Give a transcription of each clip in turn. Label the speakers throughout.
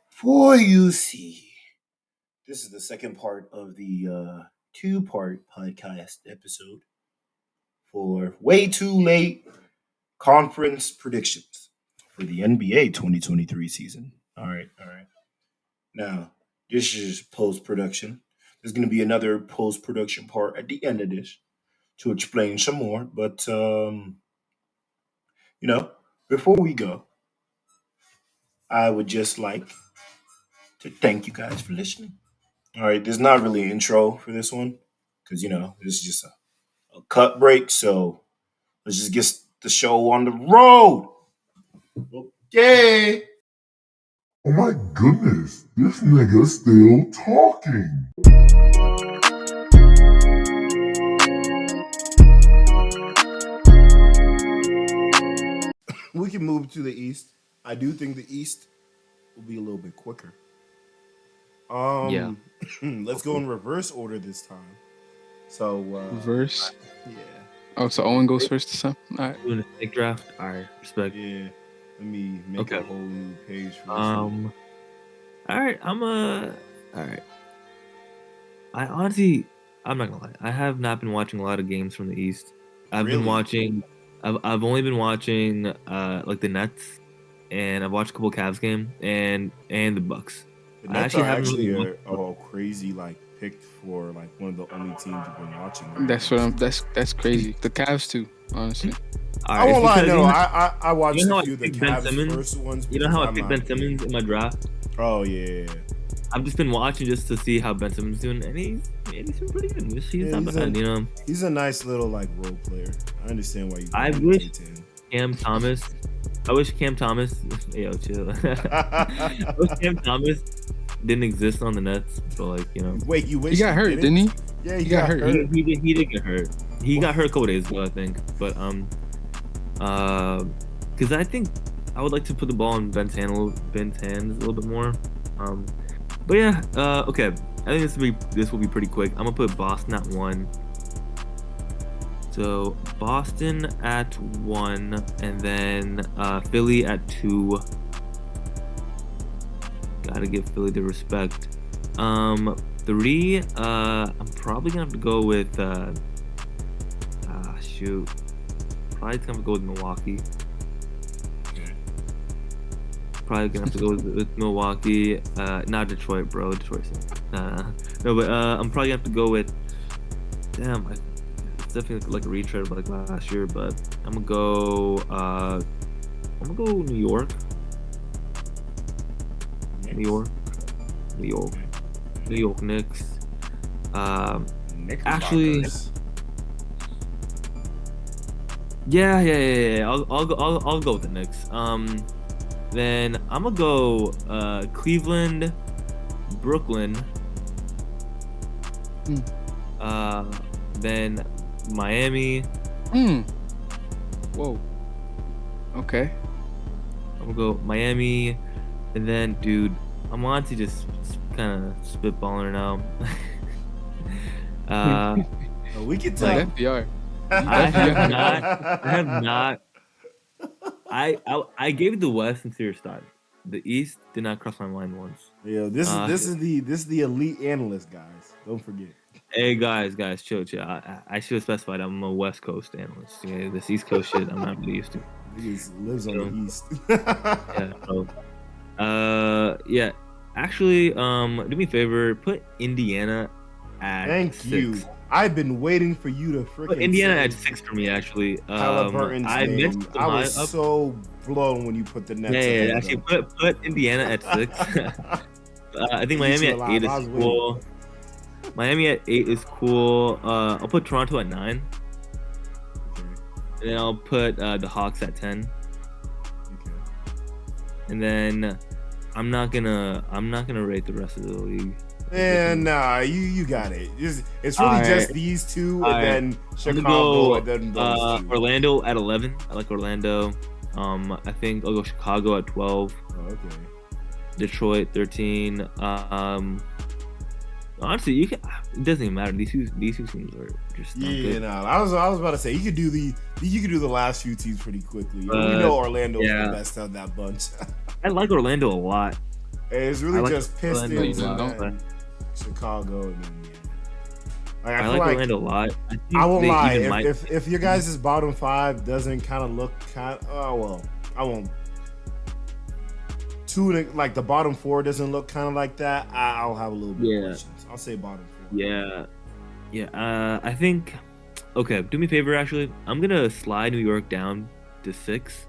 Speaker 1: For you see, this is the second part of the two-part podcast episode for Way Too Late Conference Predictions for the NBA 2023 season. All right. Now, this is post-production. There's going to be another post-production part at the end of this to explain some more. But, before we go, I would just like to thank you guys for listening. All right, there's not really an intro for this one because, this is just a cut break. So let's just get the show on the road. Okay.
Speaker 2: Oh my goodness, this nigga's still talking.
Speaker 1: We can move to the East. I do think the East will be a little bit quicker.
Speaker 3: Yeah.
Speaker 1: Let's go in reverse order this time. So
Speaker 4: reverse.
Speaker 1: Yeah.
Speaker 4: Oh, so Owen goes first this time. All right.
Speaker 3: Doing a snake draft. All right, respect.
Speaker 1: Yeah. Let me make a whole new page for this.
Speaker 3: All right. All right. I honestly, I'm not gonna lie. I have not been watching a lot of games from the East. I've been watching. I've only been watching like the Nets, and I've watched a couple Cavs game and the Bucks.
Speaker 1: The Nets are actually a crazy picked for one of the only teams you've been watching. Right?
Speaker 4: That's crazy. The Cavs too, honestly.
Speaker 1: I won't lie, no. I watched a few of the Cavs
Speaker 3: first
Speaker 1: ones.
Speaker 3: You know how I picked Ben Simmons in my draft?
Speaker 1: Oh yeah.
Speaker 3: I've just been watching just to see how Ben Simmons is doing, and he's been pretty good. He's not bad,
Speaker 1: He's a nice little role player. I understand why you.
Speaker 3: I wish Cam Thomas. Yo, chill. I wish Cam Thomas didn't exist on the Nets. So
Speaker 1: Wait, you wish
Speaker 4: he got hurt, didn't he?
Speaker 1: Yeah, he got hurt.
Speaker 3: He did get hurt. He got hurt a couple days ago, I think. But because I think I would like to put the ball in Ben's hands a little bit more. But yeah, okay. I think this will be pretty quick. I'm gonna put Boston at 1. So Boston at 1, and then Philly at 2. Gotta give Philly the respect. 3. I'm probably gonna have to go with. Probably gonna have to go with Milwaukee. Probably gonna have to go with Milwaukee, not Detroit, bro. Detroit's no, but I'm probably gonna have to go with. Damn, it's definitely like a retread like last year, but I'm gonna go. New York. New York Knicks. Actually. Yeah. I'll go with the Knicks. Then I'm gonna go Cleveland, Brooklyn. Then Miami.
Speaker 4: Whoa. Okay.
Speaker 3: I'm gonna go Miami, and then dude, I'm honestly just kind of spitballing it now.
Speaker 1: We can tell.
Speaker 4: FBR.
Speaker 3: I have not. I gave the West in serious thought. The East did not cross my mind once.
Speaker 1: Yeah, this is the elite analyst, guys. Don't forget.
Speaker 3: Hey guys, chill. I should have specified I'm a West Coast analyst. Yeah, this East Coast shit I'm not really used to.
Speaker 1: He lives on the East.
Speaker 3: Yeah. Actually, do me a favor, put Indiana at
Speaker 1: Thank
Speaker 3: 6.
Speaker 1: you. I've been waiting for you to freaking.
Speaker 3: Indiana at 6 for me, actually.
Speaker 1: Halliburton's name. I was so blown when you put the Nets.
Speaker 3: Yeah. Actually, put Indiana at 6. I think Miami at 8 is cool. Miami at 8 is cool. I'll put Toronto at 9.
Speaker 1: Okay.
Speaker 3: And then I'll put the Hawks at 10.
Speaker 1: Okay.
Speaker 3: And then I'm not gonna rate the rest of the league.
Speaker 1: And nah, you got it. It's really just these two, and then Chicago, and then those two.
Speaker 3: Orlando at 11. I like Orlando. I think I'll go Chicago at 12.
Speaker 1: Oh, okay.
Speaker 3: Detroit 13. Honestly, you can. it doesn't even matter. These two teams are just not
Speaker 1: Yeah,
Speaker 3: good.
Speaker 1: no. I was about to say you could do the last few teams pretty quickly. We know Orlando's
Speaker 3: yeah.
Speaker 1: the best of that bunch.
Speaker 3: I like Orlando a lot.
Speaker 1: It's really
Speaker 3: like
Speaker 1: just
Speaker 3: Orlando
Speaker 1: Pistons
Speaker 4: a
Speaker 1: and
Speaker 4: lot.
Speaker 1: then Chicago and then
Speaker 3: I
Speaker 1: feel
Speaker 3: like Orlando a lot.
Speaker 1: I won't lie.
Speaker 3: even might-
Speaker 1: If your guys' bottom 5 doesn't kind of look I won't. Like the bottom 4 doesn't look kind of like that. I'll have a little bit of questions. I'll say bottom 4.
Speaker 3: Yeah. I think. Okay, do me a favor. Actually, I'm gonna slide New York down to 6,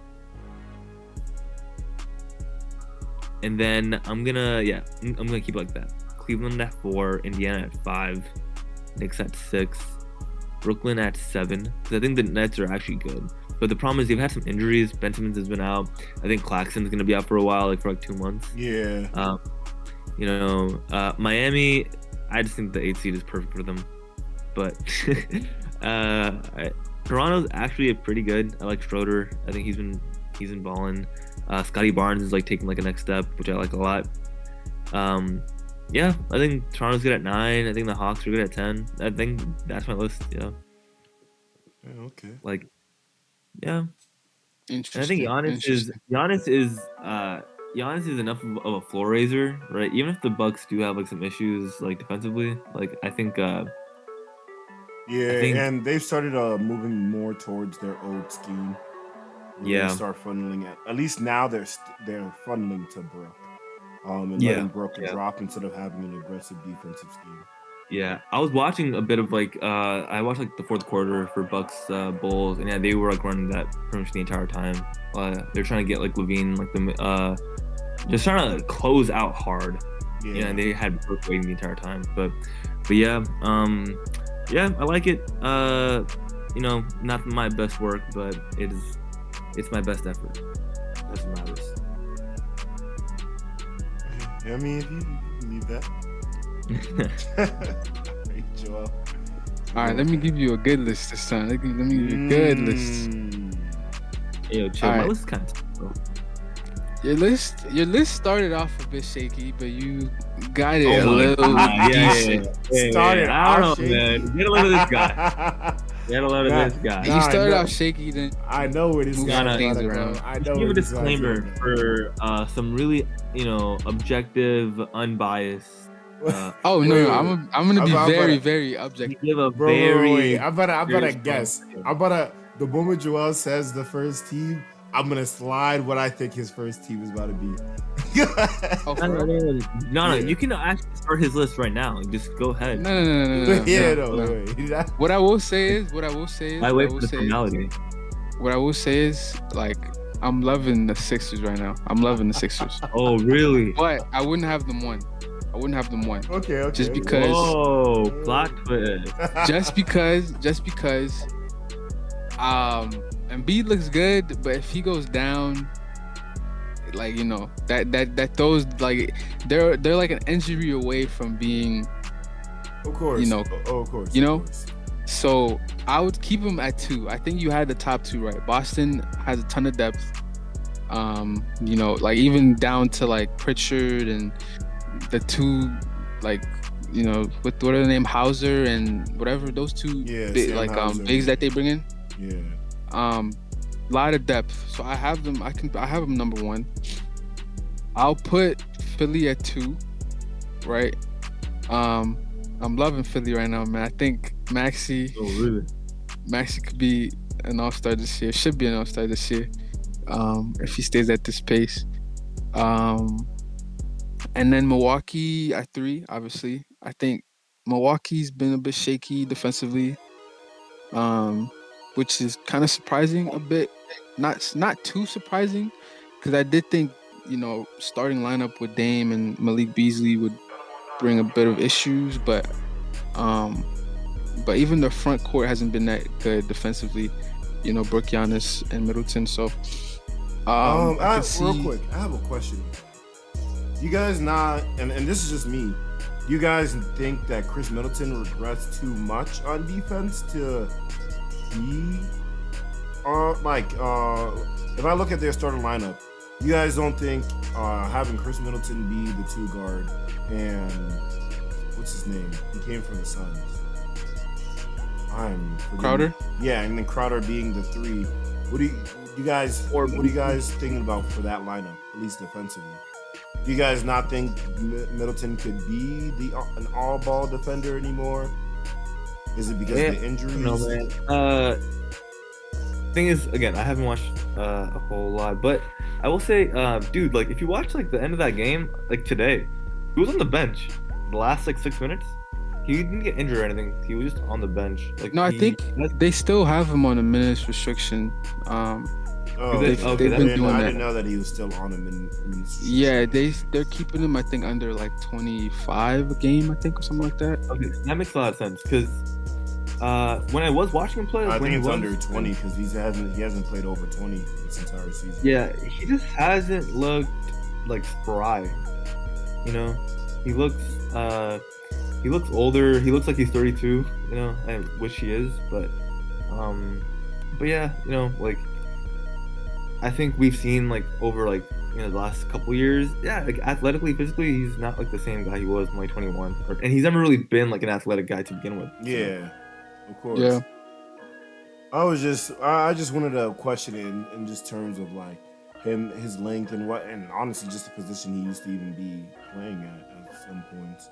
Speaker 3: and then I'm gonna keep it like that. Cleveland at 4, Indiana at 5, Knicks at 6, Brooklyn at 7. Because I think the Nets are actually good. But the problem is they've had some injuries. Ben Simmons has been out. I think Claxton's gonna be out for a while, for 2 months.
Speaker 1: Yeah.
Speaker 3: Miami, I just think the 8th seed is perfect for them. But Toronto's actually pretty good. I like Schroeder. I think he's been balling. Scotty Barnes is taking a next step, which I like a lot. Yeah, I think Toronto's good at 9. I think the Hawks are good at 10. I think that's my list. Yeah.
Speaker 1: Okay.
Speaker 3: Yeah.
Speaker 4: Interesting.
Speaker 3: And I think Giannis is enough of a floor raiser, right? Even if the Bucks do have some issues defensively, I think.
Speaker 1: And they've started moving more towards their old scheme. They start funneling at least now they're funneling to Brook, and letting Brook drop instead of having an aggressive defensive scheme.
Speaker 3: Yeah, I was watching a bit of I watched the fourth quarter for Bucks Bulls, and they were running that pretty much the entire time. They're trying to get Levine just trying to close out hard. Yeah, and they had Brook waiting the entire time. But yeah, I like it. Not my best work, but it's my best effort. That's what matters.
Speaker 1: I mean, if you believe that. Hey, Joel.
Speaker 4: All right, let me give you a good list this time. Let me give you a good list.
Speaker 3: Hey, yo, chill. My list is kind of tough, bro.
Speaker 4: Your list started off a bit shaky, but you got it a little decent.
Speaker 1: Started
Speaker 3: I don't know,
Speaker 1: shaky.
Speaker 3: man. Get a load of this guy. Get a load of this guy.
Speaker 4: You started off shaky, then
Speaker 1: I know where this guy
Speaker 4: things
Speaker 1: is
Speaker 4: around.
Speaker 1: I know.
Speaker 3: Give a disclaimer for some really, objective, unbiased.
Speaker 4: I'm gonna be very objective.
Speaker 3: Give a
Speaker 1: Wait. I'm about to guess. The moment Joel says the first team, I'm gonna slide what I think his first team is about to be.
Speaker 3: No, you can actually start his list right now. Just go ahead.
Speaker 4: No. What I will say is,
Speaker 3: I wait for the formality.
Speaker 4: What I will say is, I'm loving the Sixers right now. I'm loving the Sixers.
Speaker 3: Oh, really?
Speaker 4: But I wouldn't have them one.
Speaker 1: Okay.
Speaker 4: Just because.
Speaker 3: Oh, plot twist.
Speaker 4: Just because. Embiid looks good, but if he goes down, that those they're like an injury away from being.
Speaker 1: Of course. Of course.
Speaker 4: So I would keep him at 2. I think you had the top 2 right. Boston has a ton of depth. Even down to Pritchard and the 2, with what are the name, Hauser and whatever, those 2 bigs that they bring in.
Speaker 1: Yeah.
Speaker 4: Lot of depth. So I have them. I have them number 1. I'll put Philly at 2. Right. I'm loving Philly right now, man. I think Maxey.
Speaker 3: Oh, really?
Speaker 4: Maxey could be an all-star this year. Should be an all-star this year. If he stays at this pace. And then Milwaukee at 3, obviously. I think Milwaukee's been a bit shaky defensively, which is kind of surprising a bit. Not too surprising, because I did think, starting lineup with Dame and Malik Beasley would bring a bit of issues, but even the front court hasn't been that good defensively. Brook, Giannis, and Middleton. So,
Speaker 1: real quick, I have a question. You guys and this is just me. You guys think that Chris Middleton regrets too much on defense to be if I look at their starting lineup, you guys don't think having Chris Middleton be the 2 guard and what's his name? He came from the Suns. I'm forgetting.
Speaker 4: Crowder?
Speaker 1: Yeah, and then Crowder being the 3. What do you guys thinking about for that lineup, at least defensively? Do you guys not think Middleton could be an all-ball defender anymore? Is it because of the injuries?
Speaker 3: No, man. Thing is, again, I haven't watched a whole lot, but I will say, dude, like if you watch like the end of that game, like today, he was on the bench the last like 6 minutes. He didn't get injured or anything. He was just on the bench. Like
Speaker 4: No, I think they still have him on a minutes restriction. They've been doing
Speaker 1: I
Speaker 4: that.
Speaker 1: didn't know that he was still on a minutes.
Speaker 4: Yeah, they're keeping him, I think, under like 25 a game, I think, or something like that.
Speaker 3: Okay, that makes a lot of sense because when I was watching him play,
Speaker 1: I
Speaker 3: when
Speaker 1: think it's
Speaker 3: he was,
Speaker 1: under 20 because he hasn't played over 20 this entire season.
Speaker 3: Yeah, he just hasn't looked like spry. You know, he looks older. He looks like he's 32. You know, I wish he is, but yeah, you know, like I think we've seen like over like the last couple years, yeah, like athletically, physically, he's not like the same guy he was when 21, and he's never really been like an athletic guy to begin with. So.
Speaker 1: Yeah, of course.
Speaker 4: Yeah.
Speaker 1: I just wanted to question it in just terms of like his length and honestly just the position he used to even be playing at some points.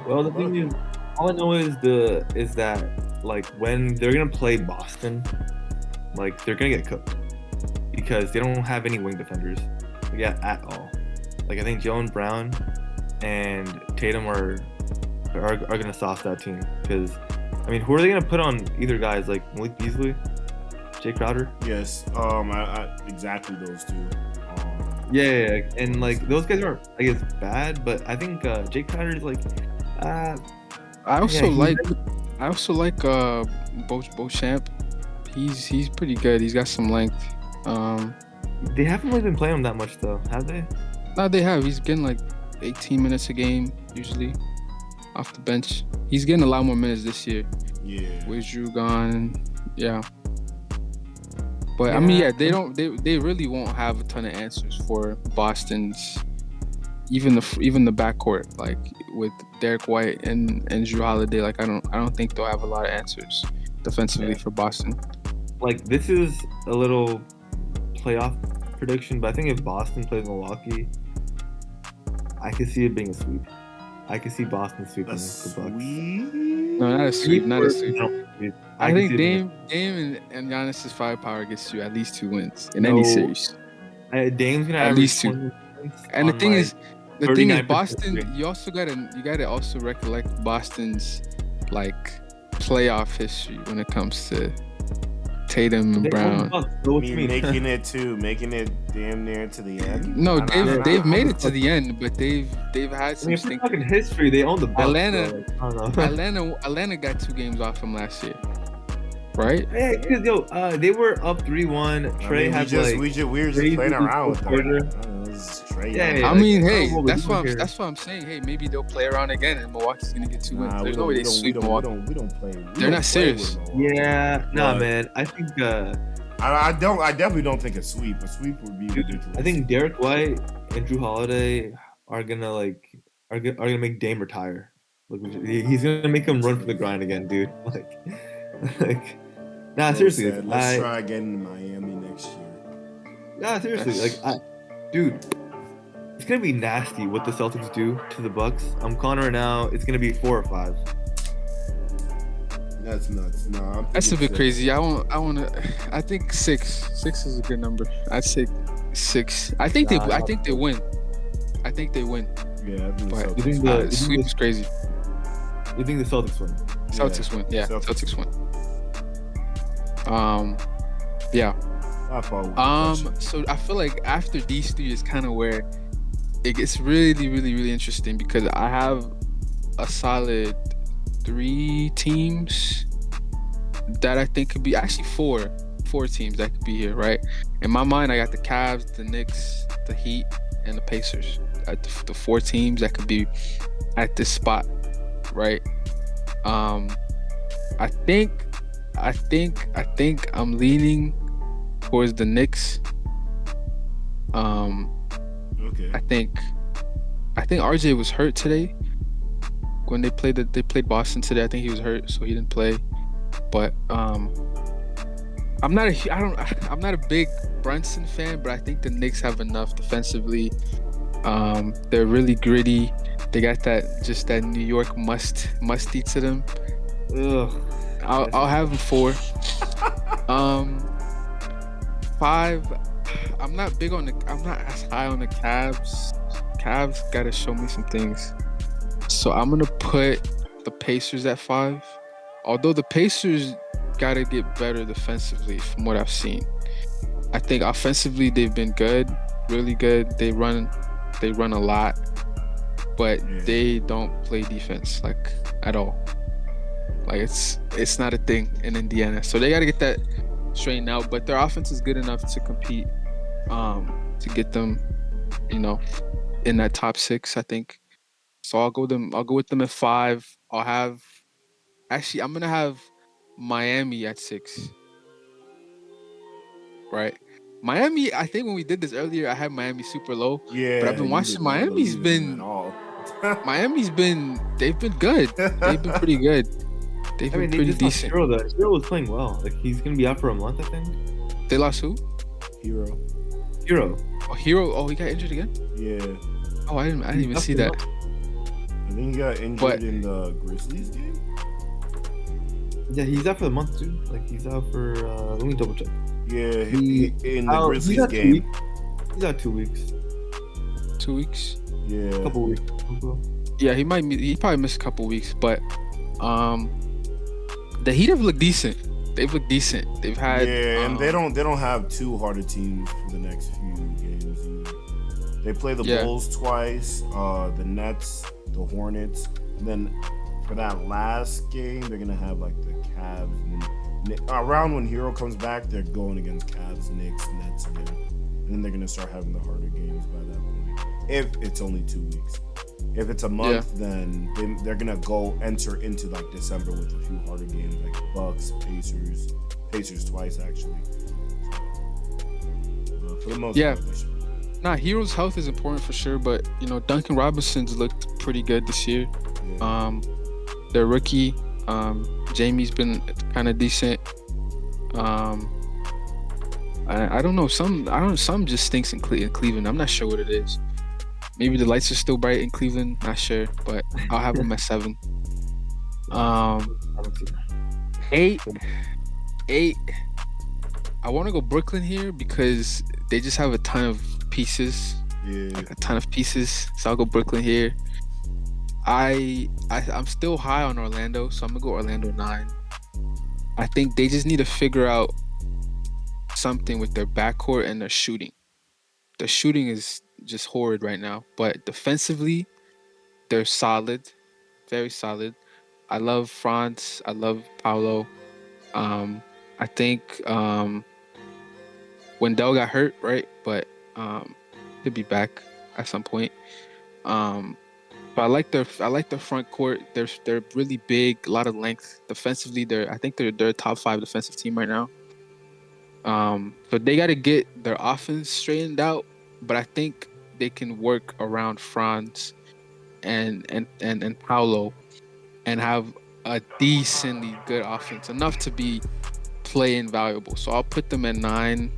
Speaker 3: Well, the thing is, all I know is that like when they're gonna play Boston, like they're gonna get cooked because they don't have any wing defenders, at all. Like I think Jaylen Brown and Tatum are gonna sauce that team because I mean, who are they gonna put on either guys like Malik Beasley, Jay Crowder?
Speaker 1: Yes, exactly those two.
Speaker 3: Yeah, and like those guys aren't, I guess, bad, but I think Jay Crowder is like.
Speaker 4: I also like Beauchamp. He's pretty good. He's got some length.
Speaker 3: They haven't really been playing him that much though, have they?
Speaker 4: No, they have. He's getting like 18 minutes a game usually off the bench. He's getting a lot more minutes this year.
Speaker 1: Yeah.
Speaker 4: With Drew gone, yeah. But yeah. I mean, yeah, they really won't have a ton of answers for Boston's even the backcourt, like with Derek White and Drew Holiday. Like I don't think they'll have a lot of answers defensively for Boston. Like this is a little playoff prediction, but I think if Boston plays Milwaukee, I could see it being a sweep. I could see Boston sweeping the Bucks. No, not a sweep. Not a sweep. I think Dame and Giannis's firepower gets you at least 2 wins in any series.
Speaker 3: Dame's gonna
Speaker 4: at least 2. And the thing is, Boston.
Speaker 3: Percent.
Speaker 4: You gotta also recollect Boston's like playoff history when it comes to Tatum and Brown.
Speaker 1: Making it damn near to the end.
Speaker 4: No, they've made it to the end, but they've had some
Speaker 3: fucking history. They own the Bucks.
Speaker 4: Atlanta got 2 games off from last year, right?
Speaker 3: Yeah, because they were up 3-1. Trey had
Speaker 1: we were just playing around with them.
Speaker 4: I mean, hey, that's what I'm saying. Hey, maybe they'll play around again, and Milwaukee's gonna get 2 wins. There's no way they sweep Milwaukee.
Speaker 1: We don't play.
Speaker 4: They're not serious.
Speaker 3: Yeah, man. I think.
Speaker 1: I definitely don't think a sweep. A sweep would be ridiculous.
Speaker 3: I think Derek White and Drew Holiday are gonna make Dame retire. Like he's gonna make him run for the grind again, dude. Nah, seriously.
Speaker 1: Let's try again in Miami next year.
Speaker 3: Nah, seriously. Dude, it's gonna be nasty what the Celtics do to the Bucks. I'm calling right now. It's gonna be 4 or 5.
Speaker 1: That's nuts. No,
Speaker 4: that's a bit 6. Crazy. I think 6. 6 is a good number. I'd say 6. I think they win. I think they win.
Speaker 1: Yeah, I think
Speaker 4: but the sweep is crazy.
Speaker 3: You think the Celtics win?
Speaker 4: Celtics win. Yeah, Celtics win. Yeah. So I feel like after these 3 is kind of where it gets really, really, really interesting because I have a solid 3 teams that I think could be actually 4 teams that could be here, right? In my mind, I got the Cavs, the Knicks, the Heat, and the Pacers. The 4 teams that could be at this spot, right? I think I'm leaning towards the Knicks.
Speaker 1: Okay.
Speaker 4: I think RJ was hurt today, when they played Boston today. I think he was hurt, so he didn't play. But I'm not a big Brunson fan, but I think the Knicks have enough defensively. They're really gritty. They got that New York musty to them.
Speaker 3: Ugh.
Speaker 4: I'll have them 4. 5. I'm not as high on the Cavs. Cavs gotta show me some things. So I'm gonna put the Pacers at 5. Although the Pacers gotta get better defensively from what I've seen. I think offensively they've been good, really good. They run a lot, but they don't play defense like at all. Like it's not a thing in Indiana. So they gotta get that straightened out. But their offense is good enough to compete, to get them, in that top 6, I think. So I'll go with them at 5. I'm gonna have Miami at 6. Right. Miami, I think when we did this earlier, I had Miami super low.
Speaker 1: Yeah.
Speaker 4: But I've been watching Miami's been they've been good. They've been pretty good. They've been pretty decent.
Speaker 3: Hero was playing well. Like he's gonna be out for a month, I think.
Speaker 4: They lost who?
Speaker 1: Hero.
Speaker 4: Oh, Hero. Oh, he got injured again?
Speaker 1: Yeah.
Speaker 4: Oh, I didn't even see that.
Speaker 1: I think he got injured in the Grizzlies game.
Speaker 3: Yeah, he's out for the month too. Like he's out for let me double check.
Speaker 1: Yeah, in the Grizzlies game.
Speaker 3: He's out 2 weeks.
Speaker 4: 2 weeks?
Speaker 1: Yeah.
Speaker 3: A couple weeks.
Speaker 4: Yeah, he probably missed a couple weeks, but the Heat have looked decent. They've looked decent. They've had
Speaker 1: and they don't have too hard a team for the next few games either. They play the Bulls twice, the Nets, the Hornets, and then for that last game they're gonna have like the Cavs, and then around when Hero comes back they're going against Cavs, Knicks, Nets again, and then they're gonna start having the harder games by that point. If it's only 2 weeks. If it's a month, then they're gonna enter into like December with a few harder games, like Bucks, Pacers twice actually. So, for the most part, they should.
Speaker 4: Nah, Hero's health is important for sure, but Duncan Robinson's looked pretty good this year. Yeah. Their rookie, Jamie's been kind of decent. I don't know. Some just stinks in Cleveland. I'm not sure what it is. Maybe the lights are still bright in Cleveland. Not sure, but I'll have them at 7. 8. I want to go Brooklyn here because they just have a ton of pieces. Yeah. Like a ton of pieces. So I'll go Brooklyn here. I'm still high on Orlando, so I'm gonna go Orlando 9. I think they just need to figure out something with their backcourt and their shooting. The shooting is just horrid right now, but defensively, they're solid, very solid. I love Franz. I love Paolo. I think Wendell got hurt, right? But he'll be back at some point. But I like their front court. They're really big, a lot of length. Defensively, I think they're a top 5 defensive team right now. So they got to get their offense straightened out. But I think they can work around Franz and Paolo and have a decently good offense, enough to be play invaluable. So I'll put them at 9.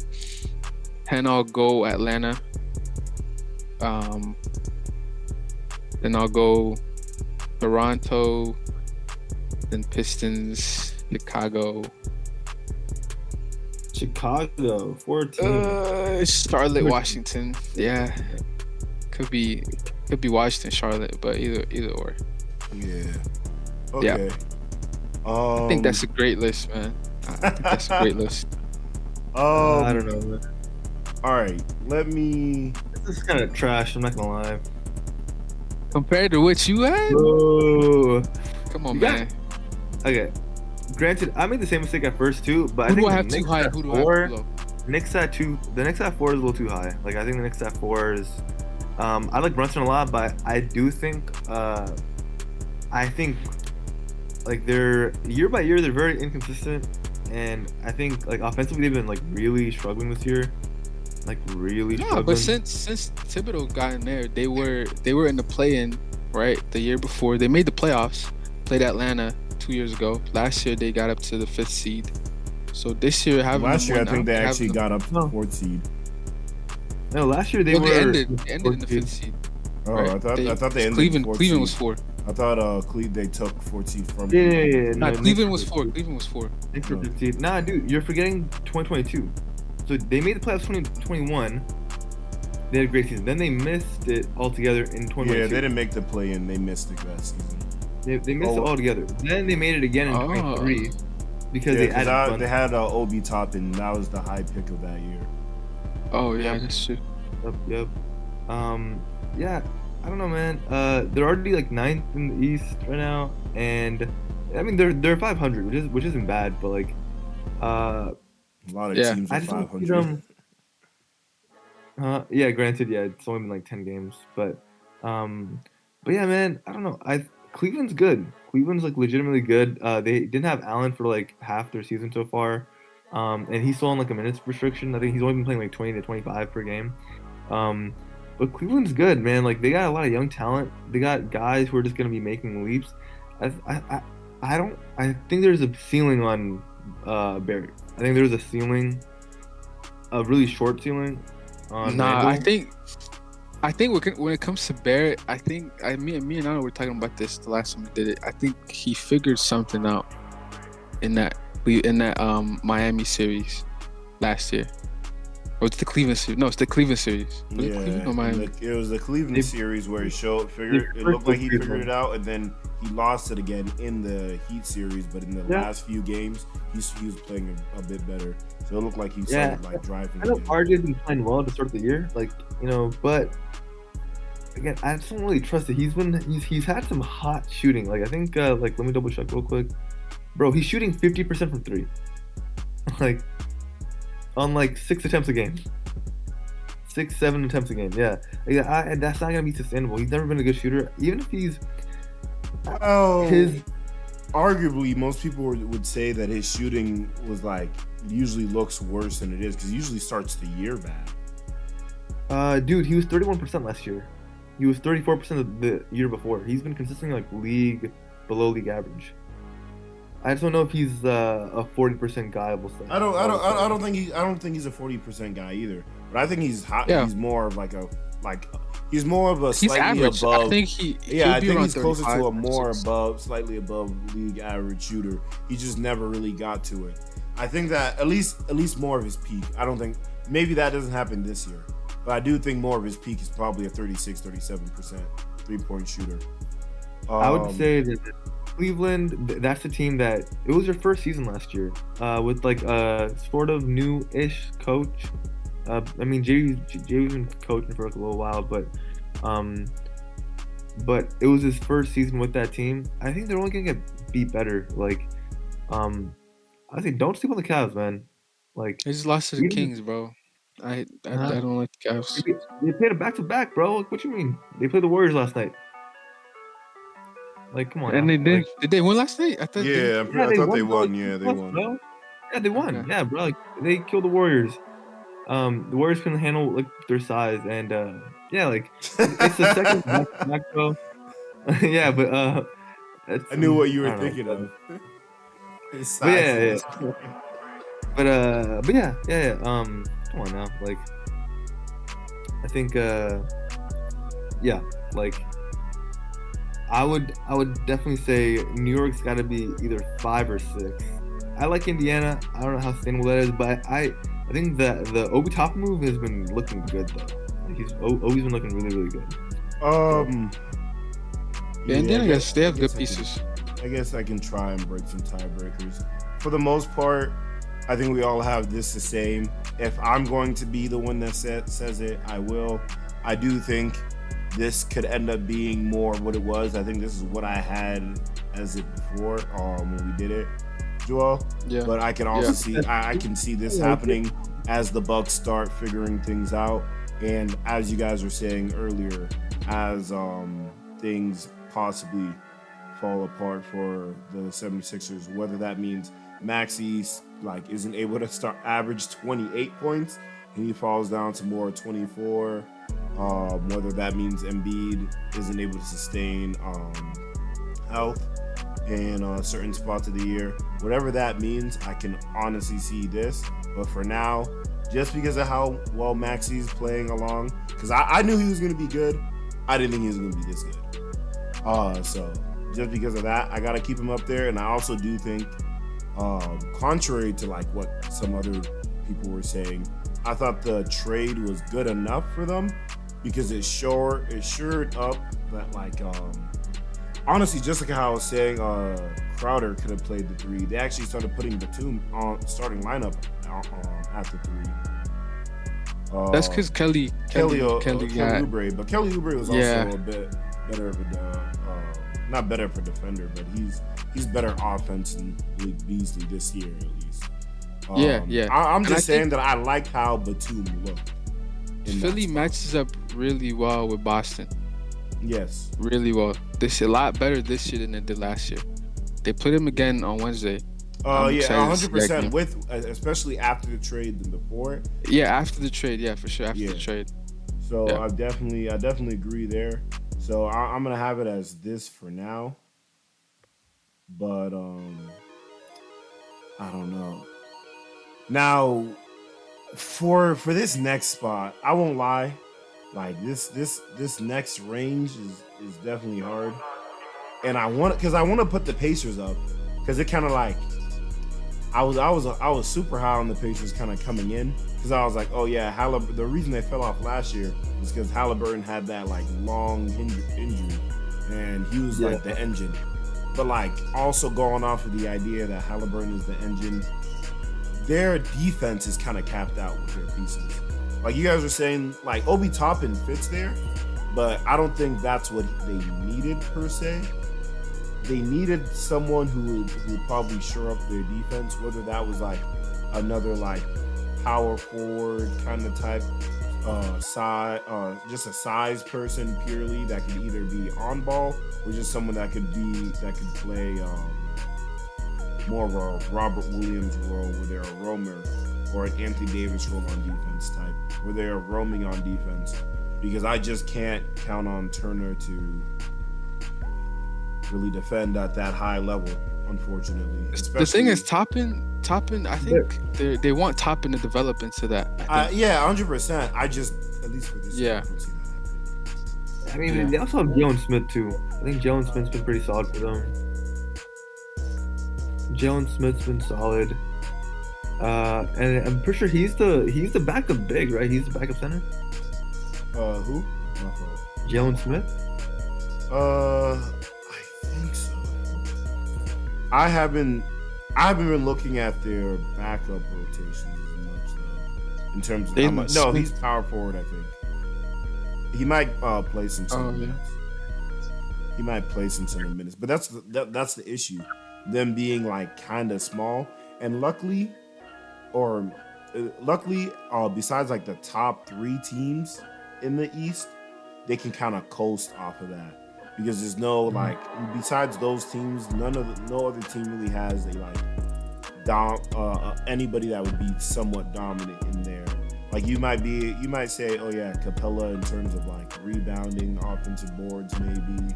Speaker 4: 10, I'll go Atlanta. Then I'll go Toronto, then Pistons, Chicago, 14. Charlotte, Washington. Yeah, could be Washington, Charlotte, but either or.
Speaker 1: Yeah. Okay.
Speaker 4: Yeah. I think that's a great list, man. I think that's a great list.
Speaker 3: I don't know, man.
Speaker 1: All right, let me.
Speaker 3: This is kind of trash. I'm not gonna lie.
Speaker 4: Compared to what you had?
Speaker 3: Bro.
Speaker 4: Come on, man.
Speaker 3: Okay. Granted, I made the same mistake at first too, but
Speaker 4: who
Speaker 3: I think
Speaker 4: do I have too high? Who do I have too low?
Speaker 3: Knicks at 2. The Knicks at 4 is a little too high. Like I think the Knicks at 4 is. I like Brunson a lot, but I do think. I think, like they're year by year they're very inconsistent, and I think like offensively they've been like really struggling this year. Like really struggling.
Speaker 4: But since Thibodeau got in there, they were in the play-in right? The year before, they made the playoffs, played Atlanta 2 years ago. Last year, they got up to the 5th seed. So this year,
Speaker 1: last year, I think they actually got up to the 4th seed.
Speaker 3: No, last year they
Speaker 4: ended in the 5th seed.
Speaker 1: Oh,
Speaker 4: right?
Speaker 1: I thought they ended
Speaker 4: Cleveland was 4.
Speaker 1: I thought they took 4th seed from
Speaker 3: Yeah.
Speaker 4: Nah, Cleveland was 4. Cleveland was 4.
Speaker 3: Nah, dude, you're forgetting 2022. So they made the playoffs 2021. They had a great season. Then they missed it altogether in 2022.
Speaker 1: Yeah, they didn't make the play-in. They missed it that season.
Speaker 3: They missed it altogether. Then they made it again in 2023 because they added.
Speaker 1: They had Obi Toppin. That was the high pick of that year.
Speaker 4: Oh yeah, that's true.
Speaker 3: Yep. Yeah. I don't know, man. They're already like 9th in the East right now, and I mean they're 500, which isn't bad, but like
Speaker 1: a lot of teams are 500.
Speaker 3: Yeah, granted, it's only been like 10 games, but yeah, man, I don't know. Cleveland's good. Cleveland's like legitimately good. They didn't have Allen for like half their season so far, and he's still on like a minutes restriction. I think he's only been playing like 20 to 25 per game. But Cleveland's good, man. Like they got a lot of young talent. They got guys who are just gonna be making leaps. I think there's a ceiling on Barrett. I think there's a ceiling, a really short ceiling on Randall.
Speaker 4: I think when it comes to Barrett, I think me and Anna were talking about this the last time we did it. I think he figured something out in that Miami series last year. Or it's the Cleveland series. No, it's the Cleveland series.
Speaker 1: It was the Cleveland series where it looked like he figured it out, and then he lost it again in the Heat series. But in the last few games, he was playing a bit better. So it looked like he started like driving.
Speaker 3: I know RJ's been playing well to start the year, but again, I just don't really trust it. He's had some hot shooting. Like I think, let me double check real quick, bro. He's shooting 50% from 3. Like. On like 6 attempts a game, 6-7 attempts a game. Yeah, that's not gonna be sustainable. He's never been a good shooter, even if he's.
Speaker 1: Arguably, most people would say that his shooting was like usually looks worse than it is because he usually starts the year bad.
Speaker 3: Dude, he was 31% last year. He was 34% the year before. He's been consistently like below league average. I just don't know if he's a 40% guy.
Speaker 1: I don't think he's a 40% guy either. But I think he's hot. Yeah. He's more of he's more of a slightly
Speaker 4: average.
Speaker 1: above.
Speaker 4: I think
Speaker 1: he's closer to a slightly above league average shooter. He just never really got to it. I think that at least more of his peak. I don't think maybe that doesn't happen this year, but I do think more of his peak is probably a 36-37% 3-point shooter.
Speaker 3: I would say that. Cleveland, that's the team that it was their first season last year, with like a sort of new-ish coach. I mean, Jay's been coaching for like a little while, but it was his first season with that team. I think they're only gonna be better. Like, I think don't sleep on the Cavs, man. Like
Speaker 4: they just lost to the Kings, bro. I don't like the Cavs.
Speaker 3: They played a back-to-back, bro. Like, what you mean? They played the Warriors last night. Like, come on.
Speaker 4: And they did. Did they win last night?
Speaker 1: I thought they won. Yeah, they won.
Speaker 3: Bro. Yeah, they won. Okay. Yeah, bro. Like, they killed the Warriors. The Warriors couldn't handle like their size, and like it's the second back, bro. Yeah, but
Speaker 1: I knew what you were thinking of.
Speaker 3: But yeah. But yeah. Come on now. Like, I think like. I would definitely say New York's got to be either 5 or 6. I like Indiana. I don't know how sustainable that is, but I think that the Obi Top move has been looking good though. Like Obi's been looking really, really good.
Speaker 4: Indiana, I guess they have good pieces.
Speaker 1: I guess I can try and break some tiebreakers. For the most part, I think we all have this the same. If I'm going to be the one that says it, I will. I do think this could end up being more what it was. I think this is what I had as it before when we did it, Joel. Yeah. But I can also see I can see this happening as the Bucks start figuring things out, and as you guys were saying earlier, as things possibly fall apart for the 76ers, whether that means Maxey isn't able to average 28 points and he falls down to more 24. Whether that means Embiid isn't able to sustain health in certain spots of the year. Whatever that means, I can honestly see this. But for now, just because of how well Maxi's playing along, because I knew he was going to be good, I didn't think he was going to be this good. So just because of that, I got to keep him up there. And I also do think, contrary to like what some other people were saying, I thought the trade was good enough for them because it shored up that like honestly, just like how I was saying, Crowder could have played the 3. They actually started putting Batum on starting lineup at the 3.
Speaker 4: That's because Kelly
Speaker 1: Oubre, but Kelly Oubre was also a bit better of a not better for defender, but he's better offense than Beasley this year at least. I'm just saying that I like how Batum looked.
Speaker 4: Philly matches up really well with Boston.
Speaker 1: Yes,
Speaker 4: really well. This a lot better this year than they did last year. They played him again on Wednesday.
Speaker 1: 100% with especially after the trade than before.
Speaker 4: Yeah, after the trade, for sure after the trade.
Speaker 1: So I definitely agree there. So I'm gonna have it as this for now. But I don't know. Now for this next spot, I won't lie. Like this next range is definitely hard. And I want to put the Pacers up because it kind of like I was super high on the Pacers kind of coming in because I was like, oh yeah, the reason they fell off last year was because Halliburton had that like long injury and he was like the engine. But like also going off of the idea that Halliburton is the engine, their defense is kind of capped out with their pieces. Like you guys were saying, like Obi Toppin fits there, but I don't think that's what they needed per se. They needed someone who would probably shore up their defense, whether that was like another like power forward kind of type size, just a size person purely that could either be on ball or just someone that could play more of a Robert Williams role where they're a roamer, or an Anthony Davis role on defense type, where they're roaming on defense. Because I just can't count on Turner to really defend at that high level, unfortunately.
Speaker 4: The thing is, Toppin, I think they want Toppin to develop into that.
Speaker 1: 100%. I just, at least for this year, I don't see that happening.
Speaker 3: I mean, they also have Jones Smith too. I think Jones Smith's been pretty solid for them. Jones Smith's been solid. And I'm pretty sure he's the backup big, right? He's the backup center.
Speaker 1: Who?
Speaker 3: Jones Smith.
Speaker 1: I think so. I haven't been looking at their backup rotations as much though. In terms of how much. No, he's power forward. I think he might play some minutes. He might play some minutes, but that's the issue. Them being like kind of small, and luckily, besides like the top 3 teams in the East, they can kind of coast off of that because there's no like besides those teams, no other team really has a like anybody that would be somewhat dominant in there. Like you might say, oh yeah, Capella in terms of like rebounding, offensive boards, maybe.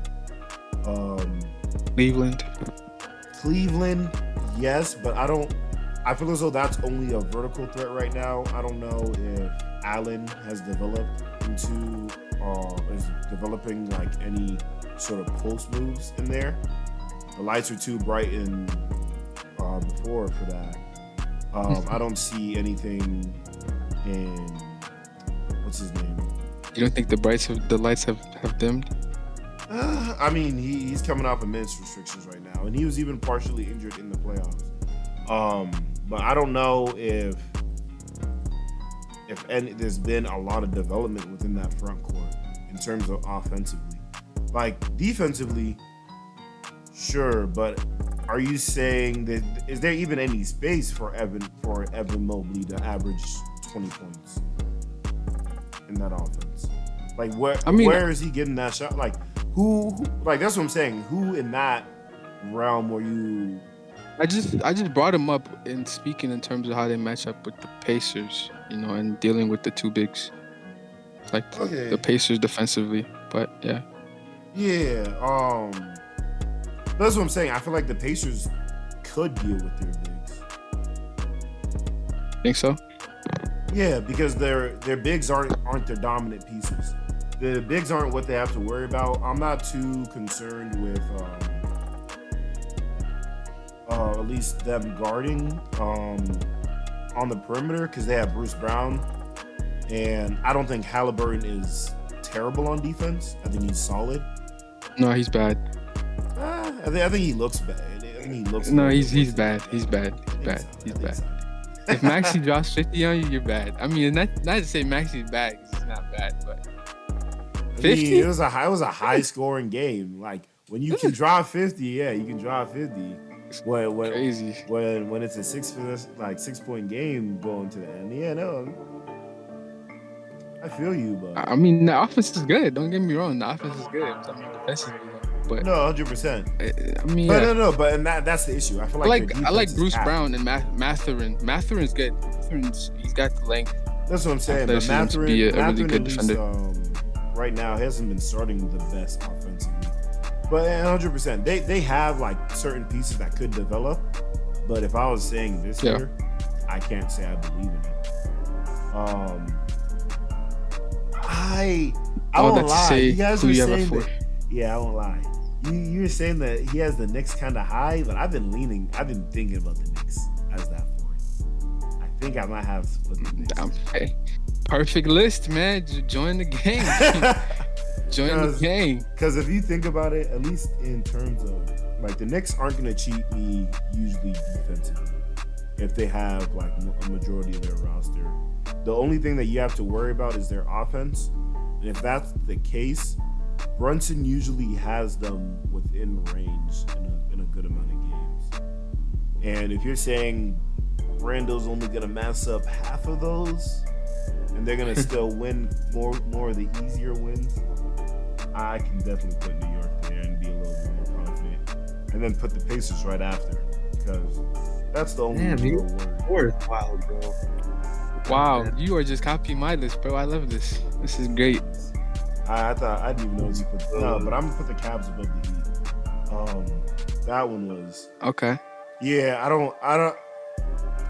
Speaker 1: Cleveland, yes, but I feel as though that's only a vertical threat right now. I don't know if Allen has developed into is developing like any sort of post moves in there. The lights are too bright in before for that. I don't see anything in what's his name.
Speaker 4: You don't think the lights have dimmed?
Speaker 1: I mean, he's coming off of minutes restrictions right now, and he was even partially injured in the playoffs. But I don't know if there's been a lot of development within that front court in terms of offensively. Like defensively, sure, but are you saying that is there even any space for Evan Mobley to average 20 points in that offense? Like where is he getting that shot? Like who like that's what I'm saying. Who in that realm were you?
Speaker 4: I just brought him up in speaking in terms of how they match up with the Pacers, and dealing with the 2 bigs. like the Pacers defensively. But yeah.
Speaker 1: Yeah. That's what I'm saying. I feel like the Pacers could deal with their bigs.
Speaker 4: Think so?
Speaker 1: Yeah, because their bigs aren't their dominant pieces. The bigs aren't what they have to worry about. I'm not too concerned with at least them guarding on the perimeter because they have Bruce Brown, and I don't think Halliburton is terrible on defense. I think he's solid.
Speaker 4: No, he's bad.
Speaker 1: I think he looks bad. I think he looks.
Speaker 4: No,
Speaker 1: bad.
Speaker 4: he's bad. He's bad. He's bad. If Maxey drops 50 on you, you're bad. I mean, not to say Maxey's bad because he's not bad, but 50.
Speaker 1: I mean, it was a high scoring game. Like when you can drop 50, yeah, you can drop 50. When
Speaker 4: Crazy.
Speaker 1: When it's a 6 point game going to the end, yeah, no. I feel you, but
Speaker 4: I mean, the offense is good. Don't get me wrong, the offense is good. I mean, defensively, but
Speaker 1: no, 100%.
Speaker 4: I mean,
Speaker 1: but
Speaker 4: yeah.
Speaker 1: no, but that's the issue. I feel like
Speaker 4: I like Bruce Brown and Mathurin. Mathurin's good. He's got the length.
Speaker 1: That's what I'm saying. But Mathurin
Speaker 4: be a really good
Speaker 1: least,
Speaker 4: defender.
Speaker 1: Right now, he hasn't been starting the best offensively. But 100%, they have like certain pieces that could develop. But if I was saying this year, I can't say I believe in it. I won't lie. You guys were saying that. Yeah, I won't lie. You were saying that he has the Knicks kind of high, but I've been thinking about the Knicks as that fourth. I think I might have to put the Knicks.
Speaker 4: Okay. Perfect list, man. Join the game. Join the game.
Speaker 1: Because if you think about it, at least in terms of like the Knicks aren't going to cheat me usually defensively if they have like a majority of their roster. The only thing that you have to worry about is their offense. And if that's the case, Brunson usually has them within range in a good amount of games. And if you're saying Randall's only going to mess up half of those and they're going to still win more of the easier wins, I can definitely put New York there and be a little bit more confident. And then put the Pacers right after because that's the only real word.
Speaker 3: Fourth, wild, bro.
Speaker 4: Wow, you are just copying my list, bro. I love this. This is great.
Speaker 1: I thought I didn't even know you put but I'm gonna put the Cavs above the Heat. That one was
Speaker 4: okay.
Speaker 1: Yeah,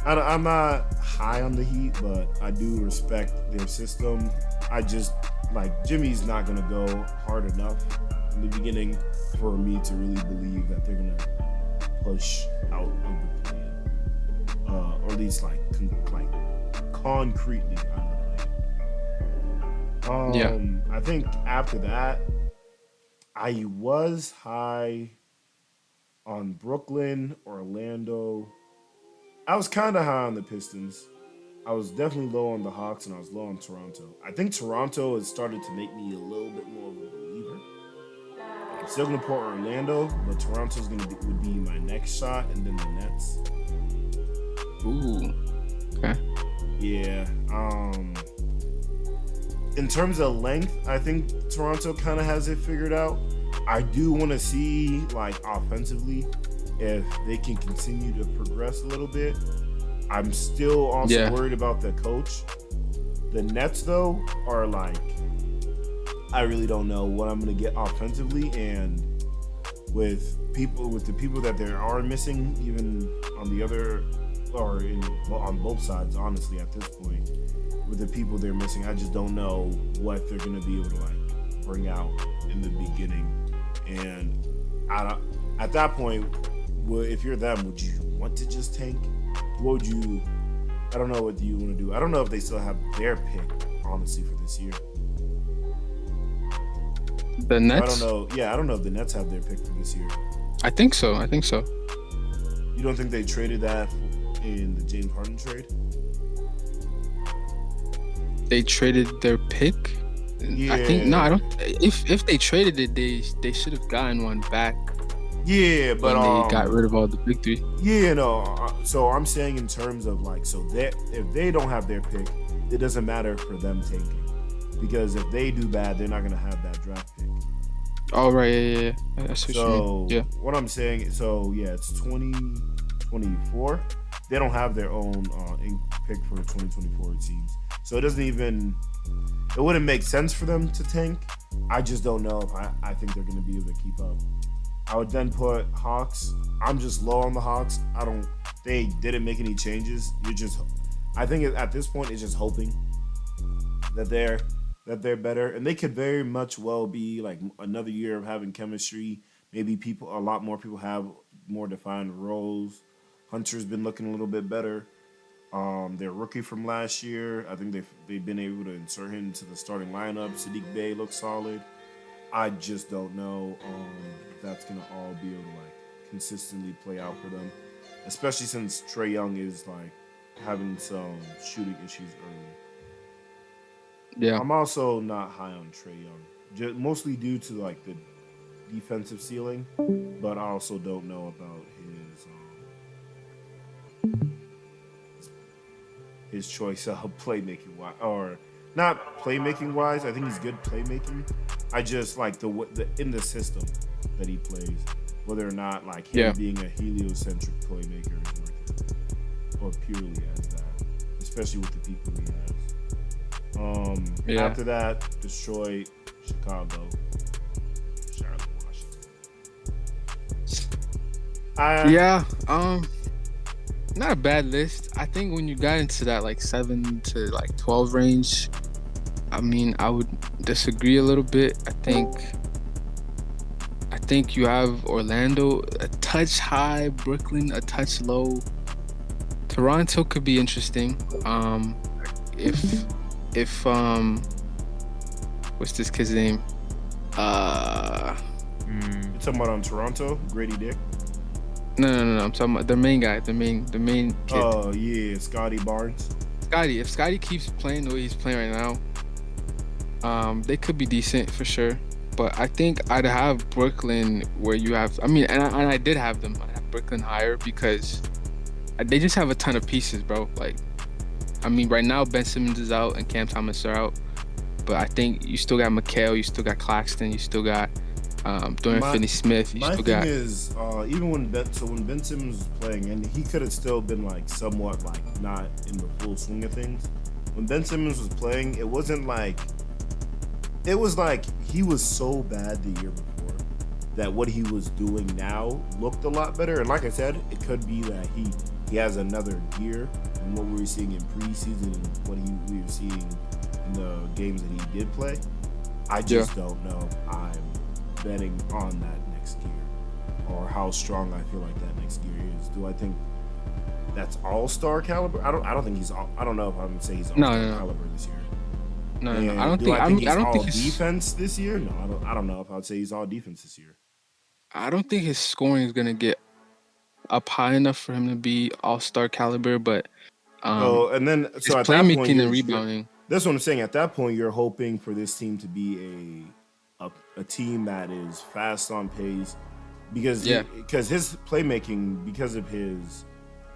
Speaker 1: I'm not high on the Heat, but I do respect their system. I just like Jimmy's not gonna go hard enough in the beginning for me to really believe that they're gonna push out of the play-in, or at least like concretely out of the play-in. I think after that, I was high on Brooklyn, Orlando. I was kind of high on the Pistons. I was definitely low on the Hawks, and I was low on Toronto. I think Toronto has started to make me a little bit more of a believer. I'm still going to put Orlando, but Toronto's would be my next shot, and then the Nets.
Speaker 4: Ooh. Okay.
Speaker 1: Yeah. In terms of length, I think Toronto kind of has it figured out. I do want to see, like, offensively, if they can continue to progress a little bit. I'm still also worried about the coach. The Nets, though, are like, I really don't know what I'm going to get offensively. And with the people that there are missing, even on the other, on both sides, honestly, at this point, with the people they're missing, I just don't know what they're going to be able to like bring out in the beginning. And at that point, if you're them, would you want to just tank? What would you? I don't know what you want to do. I don't know if they still have their pick, honestly, for this year.
Speaker 4: The Nets?
Speaker 1: I don't know. Yeah, I don't know if the Nets have their pick for this year.
Speaker 4: I think so.
Speaker 1: You don't think they traded that in the James Harden trade?
Speaker 4: They traded their pick?
Speaker 1: Yeah.
Speaker 4: I think I don't. If they traded it, they should have gotten one back.
Speaker 1: Yeah, but
Speaker 4: they got rid of all the big three.
Speaker 1: Yeah, no. So I'm saying in terms of like, so that if they don't have their pick, it doesn't matter for them taking, because if they do bad, they're not gonna have that draft pick.
Speaker 4: Oh right, yeah. That's what you mean. Yeah.
Speaker 1: What I'm saying, it's 2024. They don't have their own pick for 2024 teams, so it doesn't even. it wouldn't make sense for them to tank. I just don't know if I think they're going to be able to keep up. I would then put Hawks. I'm just low on the Hawks. They didn't make any changes. I think at this point it's just hoping that they're better, and they could very much well be like another year of having chemistry. Maybe a lot more people have more defined roles. Hunter's been looking a little bit better. Their rookie from last year, I think they've been able to insert him into the starting lineup. Sadiq Bey looks solid. I just don't know if that's gonna all be able to like consistently play out for them, especially since Trae Young is like having some shooting issues early.
Speaker 4: Yeah,
Speaker 1: I'm also not high on Trae Young, mostly due to like the defensive ceiling, but I also don't know about his choice of playmaking wise, or not playmaking wise. I think he's good playmaking. I just like the in the system that he plays, whether or not like him being a heliocentric playmaker is worth it, or purely as that, especially with the people he has. After that, Detroit, Chicago, Charlotte, Washington.
Speaker 4: Not a bad list. I think when you got into that like 7 to like 12 range, I mean, I would disagree a little bit. I think you have Orlando a touch high, Brooklyn a touch low. Toronto could be interesting. If what's this kid's name?
Speaker 1: You talking about on Toronto, Grady Dick?
Speaker 4: No. I'm talking about the main guy, the main kid.
Speaker 1: Oh yeah, Scotty Barnes.
Speaker 4: If Scotty keeps playing the way he's playing right now, they could be decent for sure. But I think I'd have Brooklyn where you have. I mean, and I did have them. I have Brooklyn higher because they just have a ton of pieces, bro. Like, I mean, right now Ben Simmons is out and Cam Thomas are out, but I think you still got McHale, you still got Claxton, you still got Dorian Finney-Smith.
Speaker 1: My thing is, even when Ben Simmons was playing, and he could have still been like somewhat like not in the full swing of things. When Ben Simmons was playing, it was like he was so bad the year before that what he was doing now looked a lot better. And like I said, it could be that he has another gear than what we were seeing in preseason and what we were seeing in the games that he did play. I just don't know if I'm betting on that next gear or how strong I feel like that next gear is. Do I think that's all-star caliber? I don't think he's I don't know if I would say he's all-star caliber this year.
Speaker 4: No. I don't think he's
Speaker 1: defense this year. No, I don't know if I would say he's all defense this year.
Speaker 4: I don't think his scoring is gonna get up high enough for him to be all-star caliber, but
Speaker 1: and then
Speaker 4: so
Speaker 1: at that point,
Speaker 4: and rebounding.
Speaker 1: That's what I'm saying. At that point, you're hoping for this team to be a team that is fast on pace because his playmaking, because of his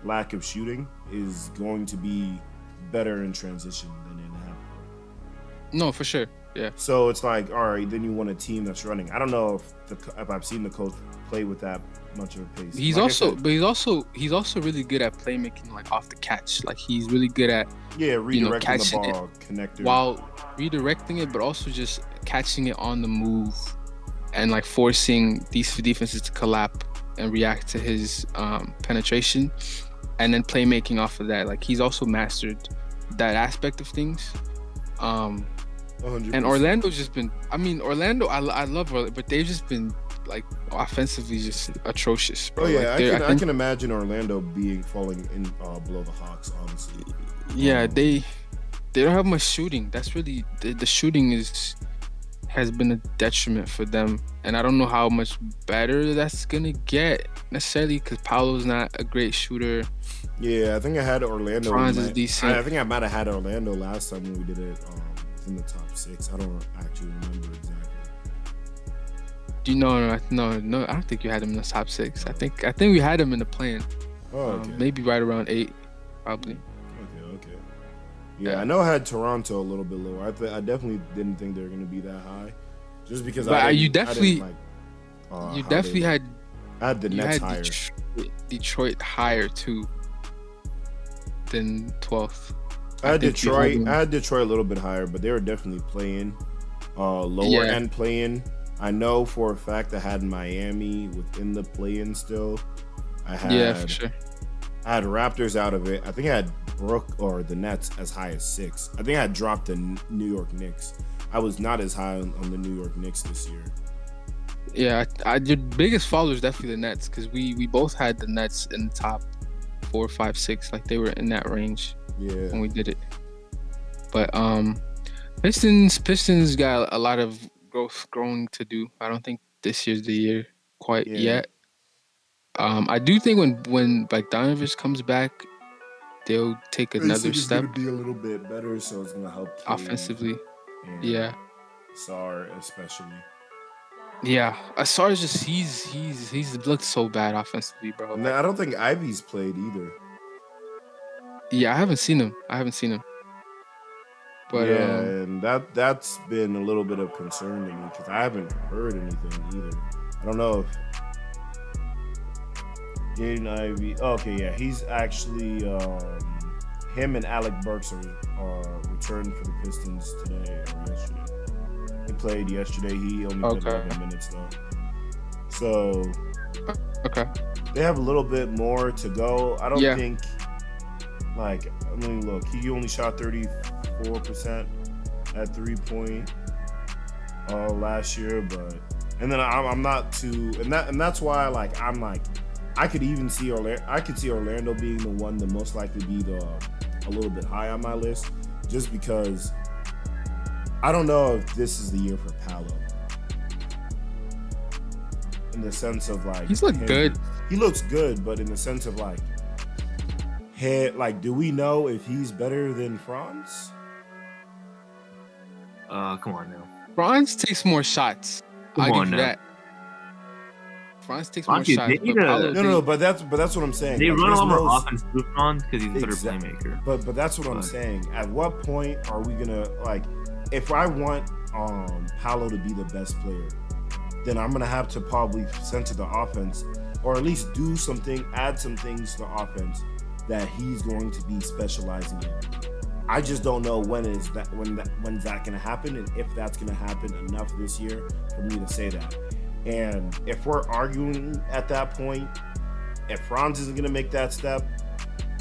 Speaker 1: lack of shooting, is going to be better in transition than in half court.
Speaker 4: No, for sure. Yeah.
Speaker 1: So it's like, all right, then you want a team that's running. I don't know if I've seen the coach play with that much of a pace.
Speaker 4: He's also really good at playmaking, like off the catch. Like he's really good at
Speaker 1: redirecting the ball, connector,
Speaker 4: while redirecting it, but also just catching it on the move and like forcing these defenses to collapse and react to his penetration, and then playmaking off of that. Like he's also mastered that aspect of things.
Speaker 1: 100%.
Speaker 4: And Orlando's just been. I mean, Orlando. I love Orlando, but they've just been like offensively just atrocious, bro.
Speaker 1: Oh yeah,
Speaker 4: like,
Speaker 1: I can imagine Orlando falling in below the Hawks, honestly.
Speaker 4: Yeah, they don't have much shooting. That's really the shooting has been a detriment for them, and I don't know how much better that's gonna get necessarily because Paolo's not a great shooter.
Speaker 1: Yeah, I think I had Orlando.
Speaker 4: Franz is decent.
Speaker 1: I think I might have had Orlando last time when we did it in the top 6. I don't actually remember exactly.
Speaker 4: No, I don't think you had him in the top 6. I think we had him in the play-in.
Speaker 1: Oh, okay.
Speaker 4: Maybe right around 8, probably.
Speaker 1: Okay. Yeah, I know I had Toronto a little bit lower. I definitely didn't think they were going to be that high, just because. But
Speaker 4: you definitely had.
Speaker 1: I had the Nets higher.
Speaker 4: Detroit higher too than 12th.
Speaker 1: I had Detroit a little bit higher, but they were definitely playing lower end playing. I know for a fact I had Miami within the play-in still. I had
Speaker 4: for sure.
Speaker 1: I had Raptors out of it. I think I had the Nets as high as 6. I think I had dropped the New York Knicks. I was not as high on the New York Knicks this year.
Speaker 4: Yeah, your biggest follower is definitely the Nets because we both had the Nets in the top 4, 5, 6. Like they were in that range when we did it. But Pistons got a lot of growing to do. I don't think this year's the year quite yet. I do think when Bogdanovich comes back, they'll take another step.
Speaker 1: It's going to be a little bit better, so it's going to help
Speaker 4: offensively.
Speaker 1: Sar especially.
Speaker 4: Yeah, Asar is just he's looked so bad offensively, bro.
Speaker 1: I don't think Ivy's played either.
Speaker 4: Yeah, I haven't seen him. But
Speaker 1: and that's been a little bit of concern to me because I haven't heard anything either. I don't know if Jaden Ivey. Okay, yeah, he's actually him and Alec Burks are returned for the Pistons today or yesterday. He played yesterday. He only played 11 minutes though. So they have a little bit more to go. I don't think look, he only shot 34% at 3-point last year, but I'm not too and that's why I could see Orlando being the one to most likely be a little bit high on my list, just because I don't know if this is the year for Paolo. In the sense of
Speaker 4: he's looked good.
Speaker 1: He looks good, but in the sense of do we know if he's better than Franz?
Speaker 3: Come on now.
Speaker 4: Franz takes more shots. I'll give you that. Franz takes more shots.
Speaker 1: No, but that's what I'm saying.
Speaker 3: They run a lot more offense through Franz because he's a better playmaker.
Speaker 1: But that's what I'm saying. At what point are we gonna if I want Paolo to be the best player, then I'm gonna have to probably center the offense, or at least add some things to the offense that he's going to be specializing in. I just don't know when's that gonna happen, and if that's gonna happen enough this year for me to say that. And if we're arguing at that point, if Franz isn't gonna make that step,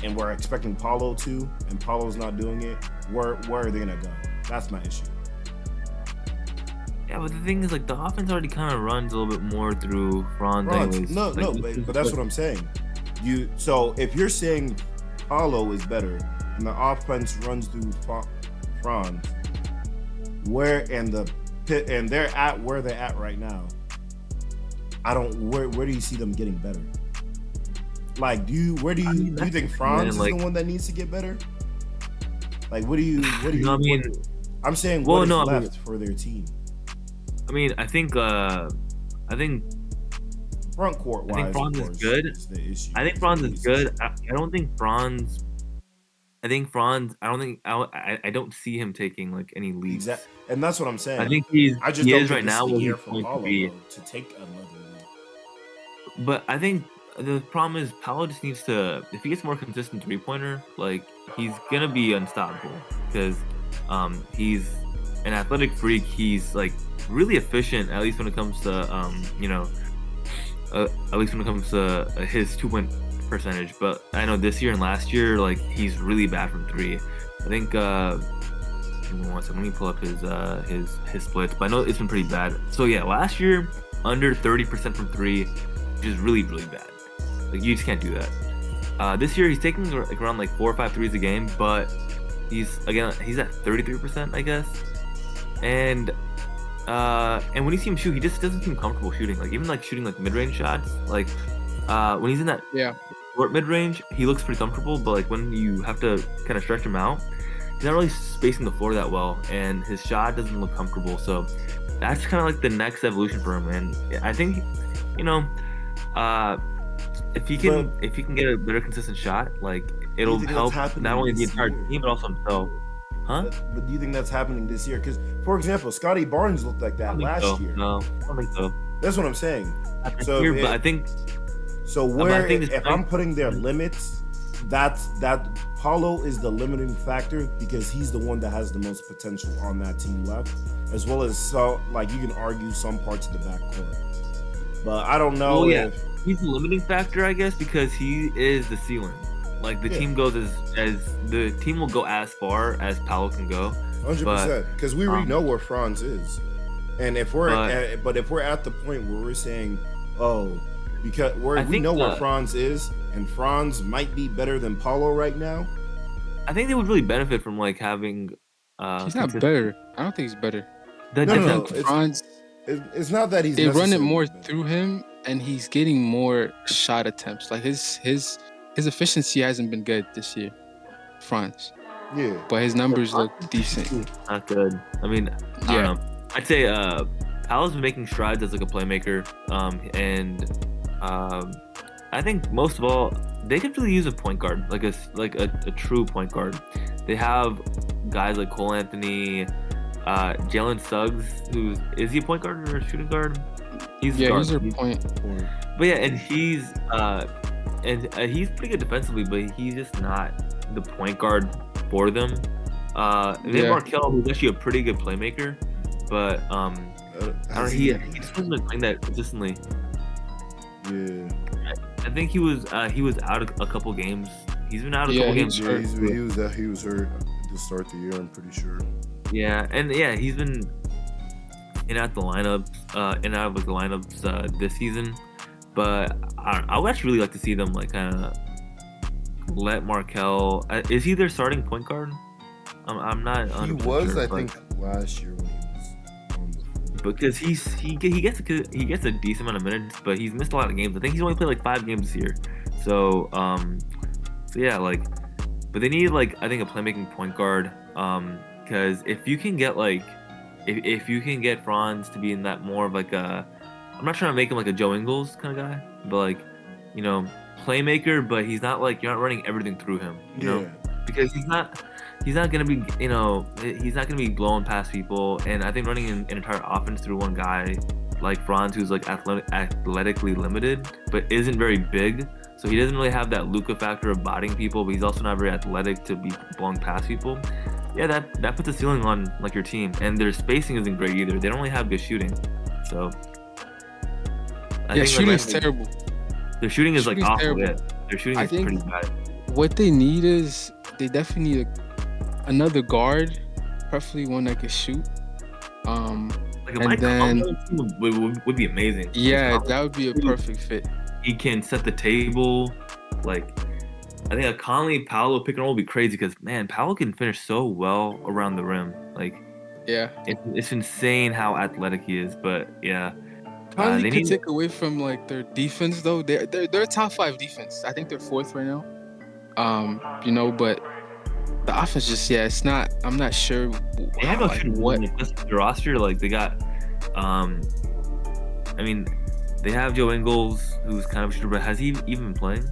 Speaker 1: and we're expecting Paolo to, and Paolo's not doing it, where are they gonna go? That's my issue.
Speaker 3: Yeah, but the thing is, the offense already kind of runs a little bit more through Franz anyways.
Speaker 1: But that's what I'm saying. So if you're saying Paolo is better and the offense runs through Franz, and they're at where they're at right now, where do you see them getting better? Do you think Franz is the one that needs to get better? What do you I'm saying what is left for their team?
Speaker 3: I think
Speaker 1: front court wise,
Speaker 3: I think Franz is good.
Speaker 1: Is the issue.
Speaker 3: I think Franz is good. I don't think Franz. I don't see him taking any leads.
Speaker 1: Exactly. And that's what I'm saying.
Speaker 3: I think he is right now
Speaker 1: where
Speaker 3: he's
Speaker 1: going
Speaker 3: to be.
Speaker 1: To take another lead.
Speaker 3: But I think the problem is Paolo just needs to, if he gets more consistent 3-pointer, he's gonna be unstoppable because he's an athletic freak. He's really efficient, at least when it comes to his 2-point percentage. But I know this year and last year, he's really bad from 3. I think let me pull up his splits, but I know it's been pretty bad. So yeah, last year under 30% from 3, which is really, really bad. You just can't do that. This year he's taking around 4 or 5 threes a game, but he's at 33%, I guess. And when you see him shoot, he just doesn't seem comfortable shooting. Even shooting mid-range shots, when he's in that short mid-range, he looks pretty comfortable. But when you have to kind of stretch him out, he's not really spacing the floor that well, and his shot doesn't look comfortable. So that's kind of the next evolution for him. And I think if he can get a better consistent shot, it'll help not only the entire team but also himself. Huh?
Speaker 1: But do you think that's happening this year? Because, for example, Scotty Barnes looked like that last year.
Speaker 3: No, I don't think so.
Speaker 1: That's what I'm saying.
Speaker 3: I think.
Speaker 1: So if I'm putting their limits, that's Paulo is the limiting factor because he's the one that has the most potential on that team left, as well as you can argue some parts of the backcourt. But I don't know if
Speaker 3: he's the limiting factor, I guess, because he is the ceiling. Like the team goes as the team will go as far as Paulo can go.
Speaker 1: 100%, because we already know where Franz is, and if we're at the point where we're saying, because we know where Franz is, and Franz might be better than Paulo right now.
Speaker 3: I think they would really benefit from having.
Speaker 4: He's not better. I don't think he's better.
Speaker 1: No.
Speaker 4: Franz.
Speaker 1: It's not that he's.
Speaker 4: They run it more through him, and he's getting more shot attempts. Like his efficiency hasn't been good this year, Franz.
Speaker 1: Yeah,
Speaker 4: but his numbers look decent.
Speaker 3: Not good. I mean, I don't know. I'd say Paulo's been making strides as a playmaker, and I think most of all they could really use a point guard, like a true point guard. They have guys like Cole Anthony, Jalen Suggs, is he a point guard or a shooting guard? He's a
Speaker 4: point.
Speaker 3: But yeah, and he's pretty good defensively, but he's just not the point guard for them. They have Markel, who's actually a pretty good playmaker, but he just wasn't playing that consistently.
Speaker 1: Yeah,
Speaker 3: I think he was out a couple games. He's been out a couple games.
Speaker 1: Yeah, he was hurt to start the year, I'm pretty sure.
Speaker 3: Yeah, and he's been in and out of the lineups this season. But I would actually really like to see them kind of let Markel. Is he their starting point guard? I'm not.
Speaker 1: He was, sure, I think, last year when he was on the floor.
Speaker 3: Because he gets a decent amount of minutes, but he's missed a lot of games. I think he's only played 5 games this year. So yeah, but they need I think a playmaking point guard. Because if you can get if you can get Franz to be in that more of I'm not trying to make him a Joe Ingles kind of guy, but playmaker, but he's not you're not running everything through him, you know, because he's not gonna be he's not gonna be blowing past people, and I think running an entire offense through one guy like Franz, who's athletically limited but isn't very big, so he doesn't really have that Luka factor of bodying people, but he's also not very athletic to be blowing past people. Yeah, that puts a ceiling on your team, and their spacing isn't great either. They don't really have good shooting, so.
Speaker 4: Shooting is terrible.
Speaker 3: Their shooting is awful. Yeah. Their shooting is pretty bad.
Speaker 4: What they need is they definitely need another guard, preferably one that can shoot. And then
Speaker 3: would be amazing.
Speaker 4: Yeah, that would be a perfect fit.
Speaker 3: He can set the table. I think a Conley Paolo pick and roll would be crazy because Paolo can finish so well around the rim. It's insane how athletic he is. But yeah.
Speaker 4: Conley could take away from their defense though. They're a top 5 defense. I think they're 4th right now. But the offense just it's not. I'm not sure.
Speaker 3: They have what the roster they got. They have Joe Ingles, who's kind of a shooter, but has he even been playing?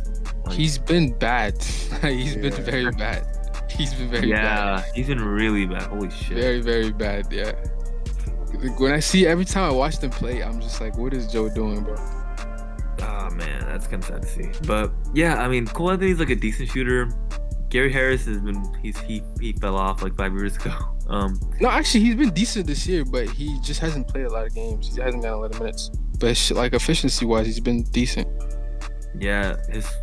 Speaker 4: He's been bad. He's been very bad. He's been very bad.
Speaker 3: Yeah, he's been really bad. Holy shit.
Speaker 4: Very, very bad. Yeah. When every time I watch them play, I'm just what is Joe doing, bro?
Speaker 3: Oh man, that's kind of sad to see. But yeah, Cole Anthony's a decent shooter. Gary Harris he fell off 5 years ago.
Speaker 4: No, actually, he's been decent this year, but he just hasn't played a lot of games. He hasn't gotten a lot of minutes. But efficiency wise, he's been decent.
Speaker 3: Yeah,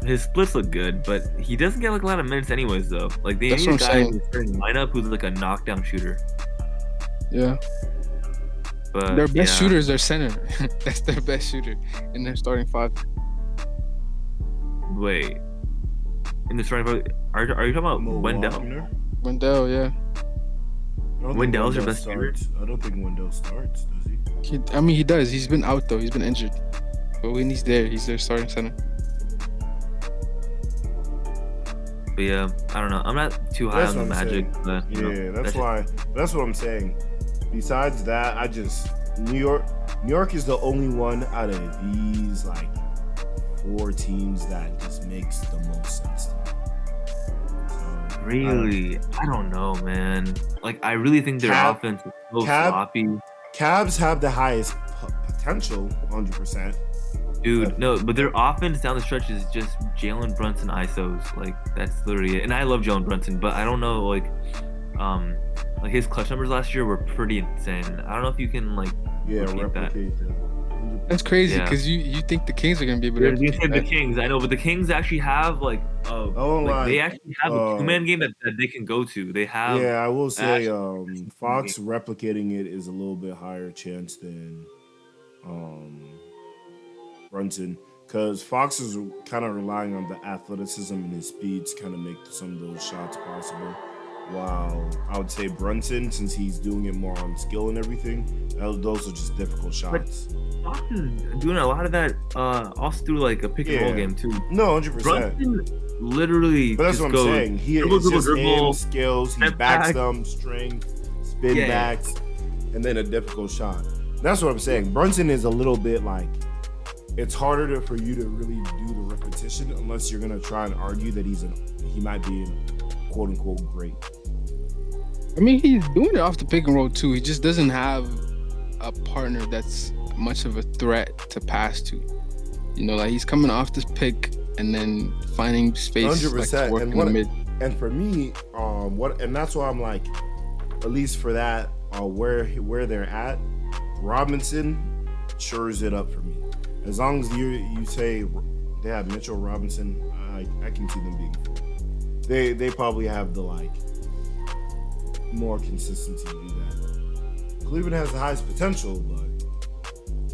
Speaker 3: his splits look good, but he doesn't get a lot of minutes anyways though. They
Speaker 4: That's
Speaker 3: need a guy in
Speaker 4: the
Speaker 3: starting lineup who's a knockdown shooter.
Speaker 4: Yeah.
Speaker 3: But
Speaker 4: their best shooter is their center. That's their best shooter in their starting 5.
Speaker 3: Wait. In the starting 5, are you talking about Wendell?
Speaker 4: Wendell, yeah.
Speaker 3: Wendell's your best shooter?
Speaker 1: I don't think Wendell starts, does he?
Speaker 4: He does. He's been out though. He's been injured. But when he's there, he's their starting center.
Speaker 3: But yeah, I don't know. I'm not too high on the Magic. But,
Speaker 1: that's what I'm saying. Besides that, New York is the only one out of these 4 teams that just makes the most sense to me. So,
Speaker 3: really? I don't know, man. I really think their offense is so sloppy.
Speaker 1: Cavs have the highest potential, 100%.
Speaker 3: Dude, no, but their offense down the stretch is just Jalen Brunson ISOs. Like that's literally it. And I love Jalen Brunson, but I don't know like his clutch numbers last year were pretty insane. I don't know if you can like
Speaker 1: replicate that.
Speaker 4: That's crazy because you think the Kings are gonna be able to.
Speaker 3: You said the Kings, I know, but the Kings actually have like they actually have a 2-man game that they can go to. They have.
Speaker 1: Yeah, I will say Fox replicating it is a little bit higher chance than Brunson, because Fox is kind of relying on the athleticism and his speed to kind of make some of those shots possible. While I would say Brunson, since he's doing it more on skill and everything, those are just difficult shots.
Speaker 3: But Fox is doing a lot of that also through like a pick and roll game too.
Speaker 1: No, 100%.
Speaker 3: Brunson literally.
Speaker 1: But that's what I'm saying. He is just him, skills. He backs them, strength, spin backs, and then a difficult shot. That's what I'm saying. Brunson is a little bit like, it's harder for you to really do the repetition unless you're gonna try and argue that he might be quote unquote great.
Speaker 4: I mean, he's doing it off the pick and roll too. He just doesn't have a partner that's much of a threat to pass to. You know, like he's coming off this pick and then finding space.
Speaker 1: 100%.
Speaker 4: Like, in the mid.
Speaker 1: And for me, and that's why I'm like, at least for that, where they're at, Robinson shores it up for me. As long as you say they have Mitchell Robinson, I can see them being full. They probably have the like more consistency to do that. Cleveland has the highest potential, but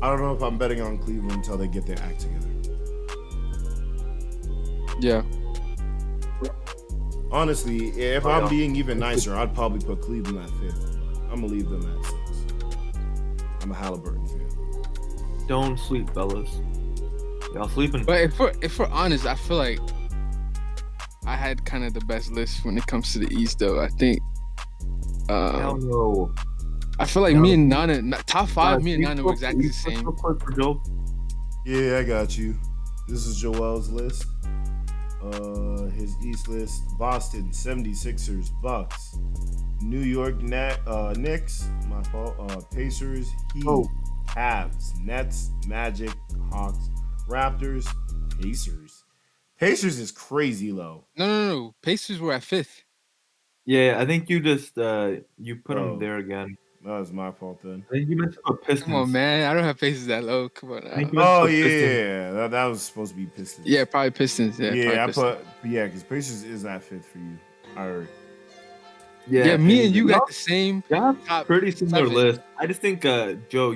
Speaker 1: I don't know if I'm betting on Cleveland until they get their act together.
Speaker 4: Yeah.
Speaker 1: Honestly, if I'm being even nicer, I'd probably put Cleveland at 5th. I'm gonna leave them at 6th. I'm a Halliburton fan.
Speaker 3: Don't sleep, fellas. Y'all sleeping.
Speaker 4: But if we're honest, I feel like I had kind of the best list when it comes to the East, though. I think.
Speaker 3: Hell no.
Speaker 4: I feel like me and Nana, top 5, me and Nana were exactly the same.
Speaker 1: Yeah, I got you. This is Joel's list. His East list: Boston 76ers, Bucks, New York Knicks, my fault. Pacers, Heat, Cavs, Nets, Magic, Hawks, Raptors, Pacers. Pacers is crazy low.
Speaker 4: No. Pacers were at 5th.
Speaker 3: Yeah, I think you just you put them there again.
Speaker 1: That was my fault then.
Speaker 3: I think you meant to put Pistons.
Speaker 4: Come on, man. I don't have Pacers that low. Come on.
Speaker 1: Oh yeah, that was supposed to be Pistons.
Speaker 4: Yeah, probably Pistons. Yeah,
Speaker 1: because Pacers is at 5th for you. I heard.
Speaker 4: Yeah, me and you got the same.
Speaker 3: Top pretty similar list. I just think Joe,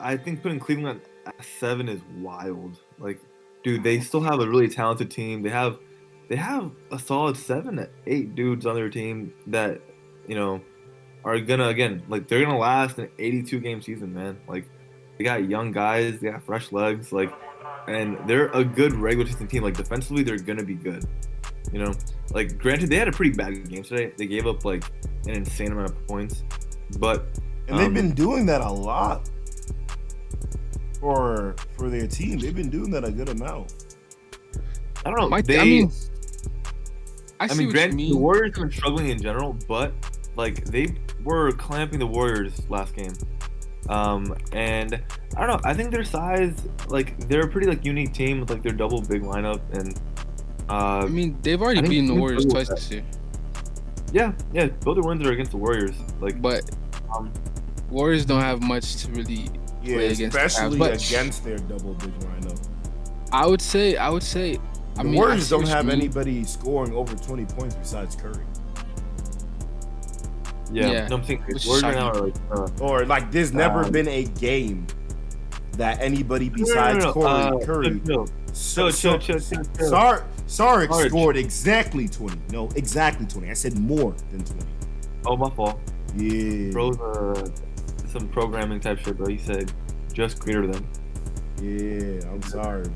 Speaker 3: I think putting Cleveland at 7 is wild. Like, dude, they still have a really talented team. They have a solid 7 to 8 dudes on their team that, you know, are gonna they're gonna last an 82 game season, man. Like, they got young guys, they got fresh legs, like, and they're a good regular season team. Like, defensively, they're gonna be good. You know, like, granted, they had a pretty bad game today. They gave up like an insane amount of points, but
Speaker 1: they've been doing that a lot for their team. They've been doing that a good amount.
Speaker 3: I don't know. I mean, granted, the Warriors have been struggling in general, but like they were clamping the Warriors last game. And I don't know. I think their size, like, they're a pretty like unique team with like their double big lineup, and
Speaker 4: I mean, they've already beaten the Warriors twice this year.
Speaker 3: Yeah. Both the wins are against the Warriors. Like,
Speaker 4: but Warriors don't have much to really play against,
Speaker 1: especially against their double big lineup.
Speaker 4: I would say.
Speaker 1: The Warriors don't have anybody scoring over 20 points besides Curry.
Speaker 3: Yeah. No, I'm thinking Warriors right now are like,
Speaker 1: there's never been a game that anybody besides Curry. Sark scored exactly 20. No, exactly 20. I said more than 20.
Speaker 3: Oh, my fault.
Speaker 1: Yeah.
Speaker 3: Bro's some programming type shit, bro. He said just clear them.
Speaker 1: Yeah, I'm sorry,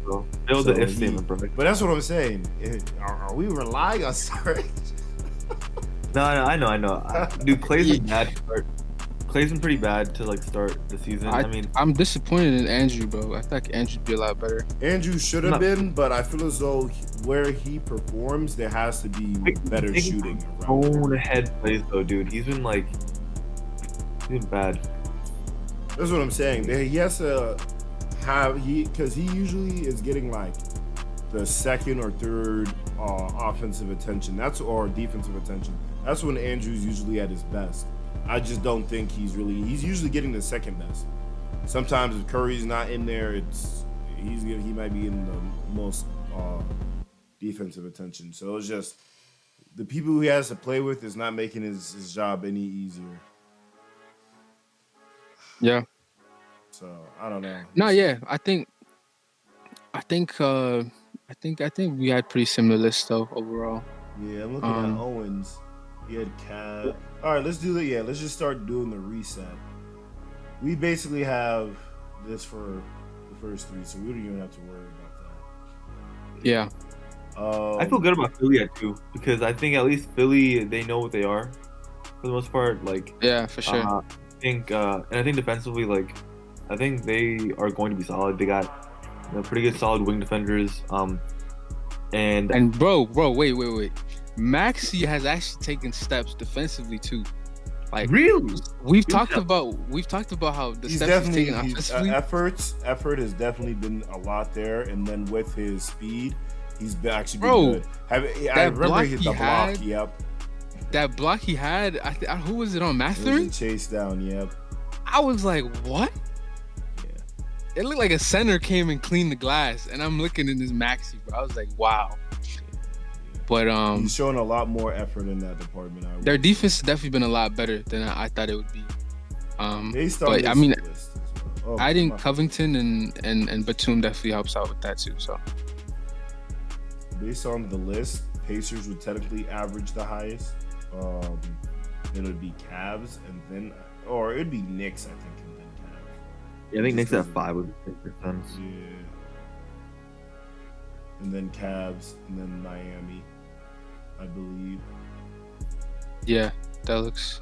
Speaker 1: bro.
Speaker 3: Build the if statement, bro.
Speaker 1: But that's what I'm saying. Are we relying on Sark?
Speaker 3: No, I know. Dude, Clay's been bad to start. Clay's been pretty bad to like start the season.
Speaker 4: I'm disappointed in Andrew, bro. I thought Andrew'd be a lot better.
Speaker 1: Andrew should have been, but I feel as though where he performs, there has to be better shooting around.
Speaker 3: Own head plays though, dude. He's been bad.
Speaker 1: That's what I'm saying. He has to have because he usually is getting like the second or third offensive attention. Or defensive attention. That's when Andrew's usually at his best. I just don't think he's usually getting the second best. Sometimes if Curry's not in there, he might be in the most defensive attention. So it's just the people he has to play with is not making his job any easier.
Speaker 4: Yeah.
Speaker 1: So I don't know.
Speaker 4: No, yeah. I think we had pretty similar lists though overall.
Speaker 1: Yeah, I'm looking at Owens. He had Cab. All right, let's do that. Yeah, let's just start doing the reset. We basically have this for the first three, so we don't even have to worry about that.
Speaker 4: Yeah.
Speaker 3: I feel good about Philly at 2 because I think at least Philly, they know what they are for the most part. Like,
Speaker 4: yeah, for sure.
Speaker 3: I think defensively, like, I think they are going to be solid. They got pretty good, solid wing defenders. And
Speaker 4: bro, wait. Maxey has actually taken steps defensively too. Like,
Speaker 3: really,
Speaker 4: we've talked about how the steps he's taken offensively.
Speaker 1: Effort has definitely been a lot there, and then with his speed, he's actually been good. I remember the block. Yep.
Speaker 4: That block he had, who was it on Matherin?
Speaker 1: It was a chase down. Yep.
Speaker 4: I was like, what?
Speaker 1: Yeah.
Speaker 4: It looked like a center came and cleaned the glass, and I'm looking in this Maxey, bro. I was like, wow. But
Speaker 1: he's showing a lot more effort in that department.
Speaker 4: Their defense has definitely been a lot better than I thought it would be. But I mean, adding Covington and Batum definitely helps out with that too. So
Speaker 1: based on the list, Pacers would technically average the highest. Then it would be Cavs, and then it'd be Knicks, I think, and then Cavs.
Speaker 3: Yeah, I think Knicks at 5 would make sense.
Speaker 1: Yeah. And then Cavs, and then Miami, I believe.
Speaker 4: Yeah, that looks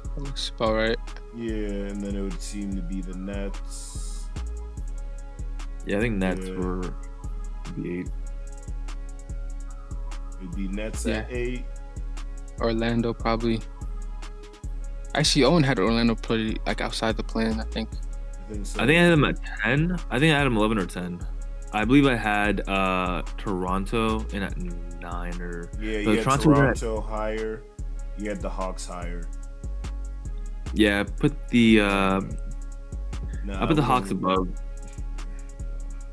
Speaker 4: about right.
Speaker 1: Yeah, and then it would seem to be the Nets.
Speaker 3: Yeah, I think Nets would be 8.
Speaker 1: It'd be Nets at 8.
Speaker 4: Orlando probably. Actually, Owen had Orlando pretty like outside the plan, I think.
Speaker 1: I think so.
Speaker 3: I think I had them at 10. I think I had them 11 or 10. I believe I had Toronto in at 9 or...
Speaker 1: Yeah, you had Toronto higher. You had the Hawks higher.
Speaker 3: Yeah, I put the Hawks above.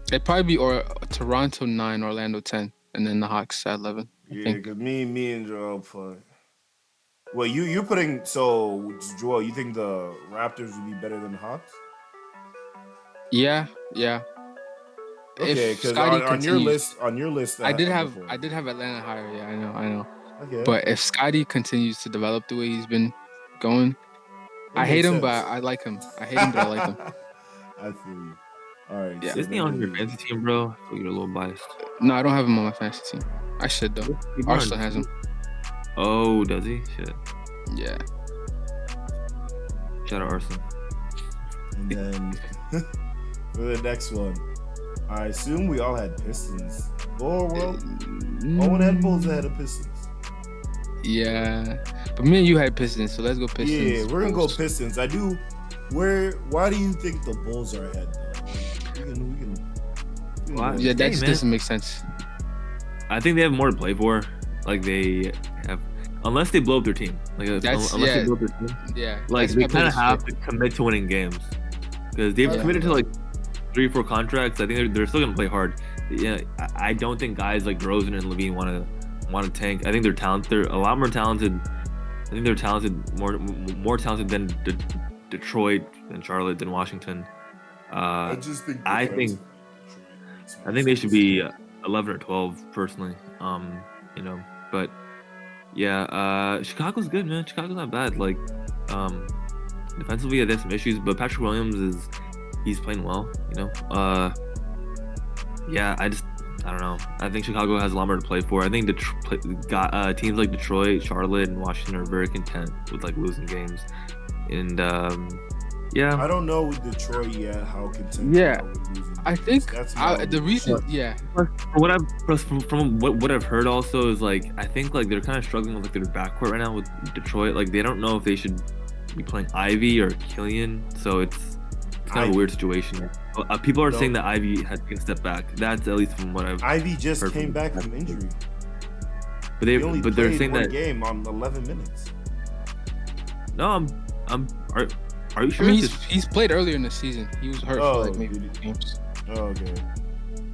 Speaker 4: It'd probably be Toronto 9, Orlando 10, and then the Hawks at 11.
Speaker 1: Yeah, because me and Joel put... Well, you're putting... So, Joel, you think the Raptors would be better than the Hawks?
Speaker 4: Yeah.
Speaker 1: Okay, because on your list,
Speaker 4: I did have Atlanta higher. Yeah, I know.
Speaker 1: Okay.
Speaker 4: But if Scotty continues to develop the way he's been going, I hate him, but I like him. I hate him, but I like him.
Speaker 1: I feel you. All right.
Speaker 4: Yeah.
Speaker 3: So isn't he on your fantasy team, bro? I feel you're a little biased.
Speaker 4: No, I don't have him on my fantasy team. I should though. Arsenal has him.
Speaker 3: Oh, does he? Shit.
Speaker 4: Yeah.
Speaker 3: Shout out Arsenal.
Speaker 1: And then for the next one. I assume we all had Pistons. Owen had Bulls ahead of Pistons.
Speaker 4: Yeah. But me and you had Pistons, so let's go Pistons.
Speaker 1: Yeah, we're going to go Pistons. Why do you think the Bulls are ahead, though?
Speaker 4: Yeah, that just doesn't make sense.
Speaker 3: I think they have more to play for. Like, they have... Unless they blow up their team. Like, unless they blow up their team.
Speaker 4: Yeah.
Speaker 3: Like, they kind of have to commit to winning games. Because they've committed to, like, 3-4 contracts. I think they're still gonna play hard. Yeah, I don't think guys like DeRozan and Levine want to tank. I think they're talented. They're a lot more talented. I think they're talented, more talented than Detroit, than Charlotte, than Washington. I think they should be 11 or 12 personally. But yeah, Chicago's good, man. Chicago's not bad. Like, defensively, they have some issues, but Patrick Williams he's playing well, Yeah, I don't know. I think Chicago has a lot more to play for. I think teams like Detroit, Charlotte, and Washington are very content with like losing games. And yeah,
Speaker 1: I don't know with Detroit yet how content.
Speaker 4: Yeah,
Speaker 1: with losing
Speaker 4: I think the reason. Yeah,
Speaker 3: from what I've heard also is like I think like they're kind of struggling with like their backcourt right now with Detroit. Like they don't know if they should be playing Ivy or Killian. So it's it's kind of a weird situation. People are saying that Ivy has taken a step back. That's at least from what I've.
Speaker 1: Ivy just came back from injury.
Speaker 3: But
Speaker 1: He only
Speaker 3: they're
Speaker 1: played
Speaker 3: saying
Speaker 1: one
Speaker 3: that
Speaker 1: game on 11 minutes.
Speaker 3: No, are you sure?
Speaker 4: I mean, he's played earlier in the season. He was hurt for like maybe 2 games.
Speaker 1: Oh, okay.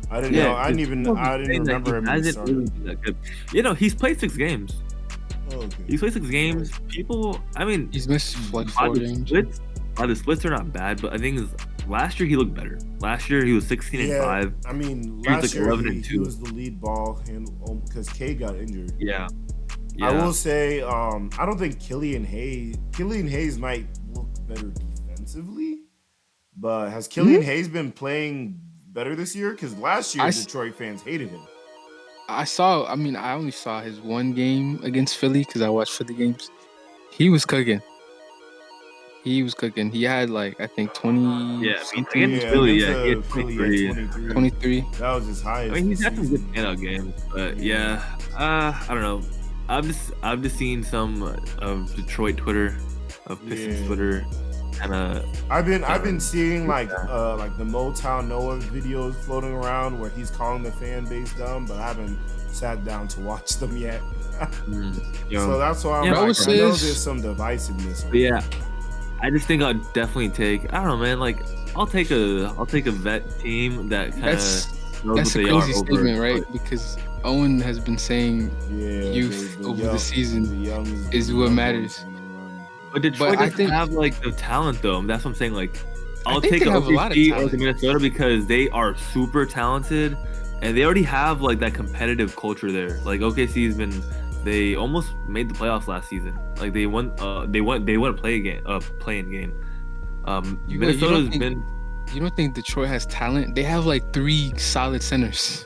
Speaker 1: I didn't know. I didn't remember him.
Speaker 3: Really that good. You know, he's played 6 games.
Speaker 1: Oh, okay.
Speaker 3: He's played 6 games. People, I mean,
Speaker 4: He's missed like 4 games.
Speaker 3: The splits are not bad, but I think last year he looked better. Last year he was 16-5.
Speaker 1: I mean,
Speaker 3: last
Speaker 1: year
Speaker 3: 11-2.
Speaker 1: He was the lead ball handle because K got injured.
Speaker 3: Yeah.
Speaker 1: I will say, I don't think Killian Hayes might look better defensively, but has Killian Hayes been playing better this year? Because last year Detroit fans hated him.
Speaker 4: I only saw his 1 game against Philly because I watched Philly games. He was cooking. He had like I think 20.
Speaker 3: Yeah, against Philly, he had
Speaker 4: 23.
Speaker 1: That was his highest.
Speaker 3: I mean, he's had some good standout games, but I don't know. I've just seen some of Detroit Twitter, of Pistons Twitter, and
Speaker 1: I've been seeing like the Motown Noah videos floating around where he's calling the fan base dumb, but I haven't sat down to watch them yet. So that's why I'm like, I know there's some divisiveness.
Speaker 3: But yeah, I just think I'd definitely take. I don't know, man. Like I'll take a vet team that kind of knows
Speaker 4: that's
Speaker 3: what
Speaker 4: a
Speaker 3: they
Speaker 4: crazy
Speaker 3: are
Speaker 4: statement,
Speaker 3: over,
Speaker 4: right? Because Oaan has been saying youth over the season is what matters.
Speaker 3: But Detroit doesn't have like the talent though. That's what I'm saying. Like I'll take
Speaker 4: OKC
Speaker 3: over Minnesota because they are super talented and they already have like that competitive culture there. Like OKC's been. They almost made the playoffs last season. Like they won a playing game. Minnesota's been.
Speaker 4: You don't think Detroit has talent? They have like 3 solid centers.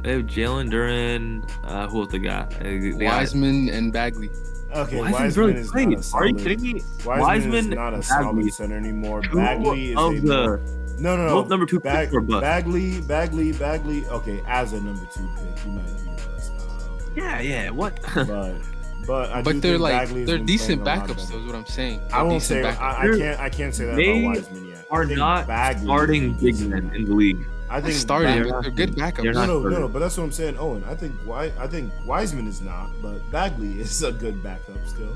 Speaker 3: They have Jalen Duren. Who else they got?
Speaker 4: Wiseman and Bagley.
Speaker 1: Okay,
Speaker 3: Wiseman
Speaker 1: is
Speaker 3: really
Speaker 1: not a
Speaker 3: Are you
Speaker 1: solid.
Speaker 3: kidding me?
Speaker 1: Wiseman is not a solid center anymore. Bagley is no.
Speaker 3: Both number 2 picks were bust.
Speaker 1: Bagley. Okay, as a number 2 pick, he might be a bust.
Speaker 3: Yeah. What?
Speaker 1: But
Speaker 4: they're decent backups. Though is what I'm saying.
Speaker 1: I won't say I can't say that about Wiseman yet.
Speaker 3: Are not starting big men in the league.
Speaker 1: I think
Speaker 4: starting. They're good backups.
Speaker 1: No. But that's what I'm saying, Owen. I think Wiseman is not, but Bagley is a good backup still.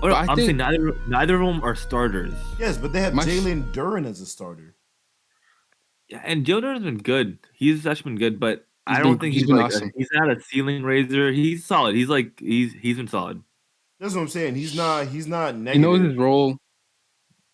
Speaker 3: I'm saying neither of them are starters.
Speaker 1: Yes, but they have Jalen Duren as a starter.
Speaker 3: Yeah, and Jalen Duren's been good. He's actually been good, but I don't think he's like awesome. He's not a ceiling raiser. He's solid. He's been solid.
Speaker 1: That's what I'm saying. He's not negative.
Speaker 4: He knows his role.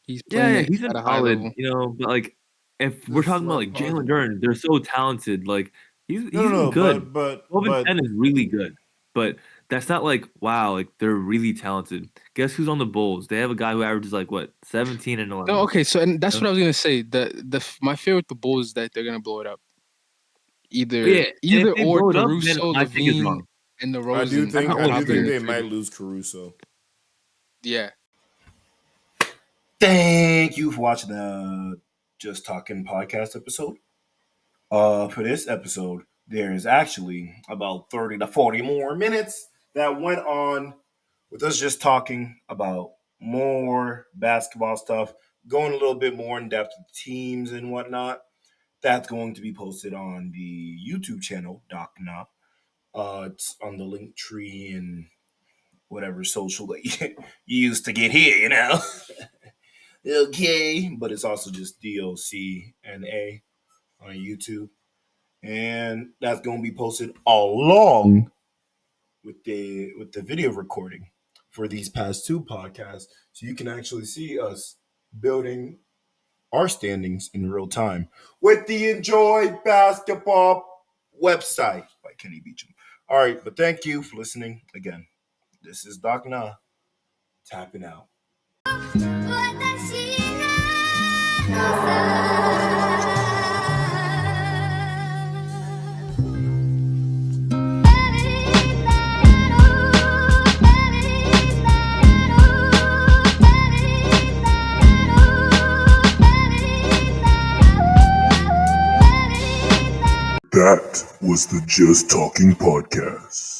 Speaker 4: He's playing
Speaker 3: he's been solid. You know, but like if we're talking about like Jalen Duren, they're so talented. Like he's good.
Speaker 1: But
Speaker 3: 12 and 10 is really good. But that's not like wow, like they're really talented. Guess who's on the Bulls? They have a guy who averages like what 17 and 11.
Speaker 4: No, okay, so and that's what I was gonna say. My fear with the Bulls is that they're gonna blow it up. Either or Caruso, Levine, and the Rose.
Speaker 1: I do think they might lose Caruso.
Speaker 4: Yeah.
Speaker 1: Thank you for watching the Just Talking podcast episode. For this episode, there's actually about 30 to 40 more minutes that went on with us just talking about more basketball stuff, going a little bit more in depth with teams and whatnot. That's going to be posted on the YouTube channel, Doc Na. It's on the link tree and whatever social that you use to get here, you know. Okay, but it's also just DOCNA on YouTube. And that's going to be posted along with the video recording for these past 2 podcasts. So you can actually see us building our standings in real time with the Enjoy Basketball website by Kenny Beecham. All right, but thank you for listening again. This is Doc Na tapping out.
Speaker 2: That was the Just Talking podcast.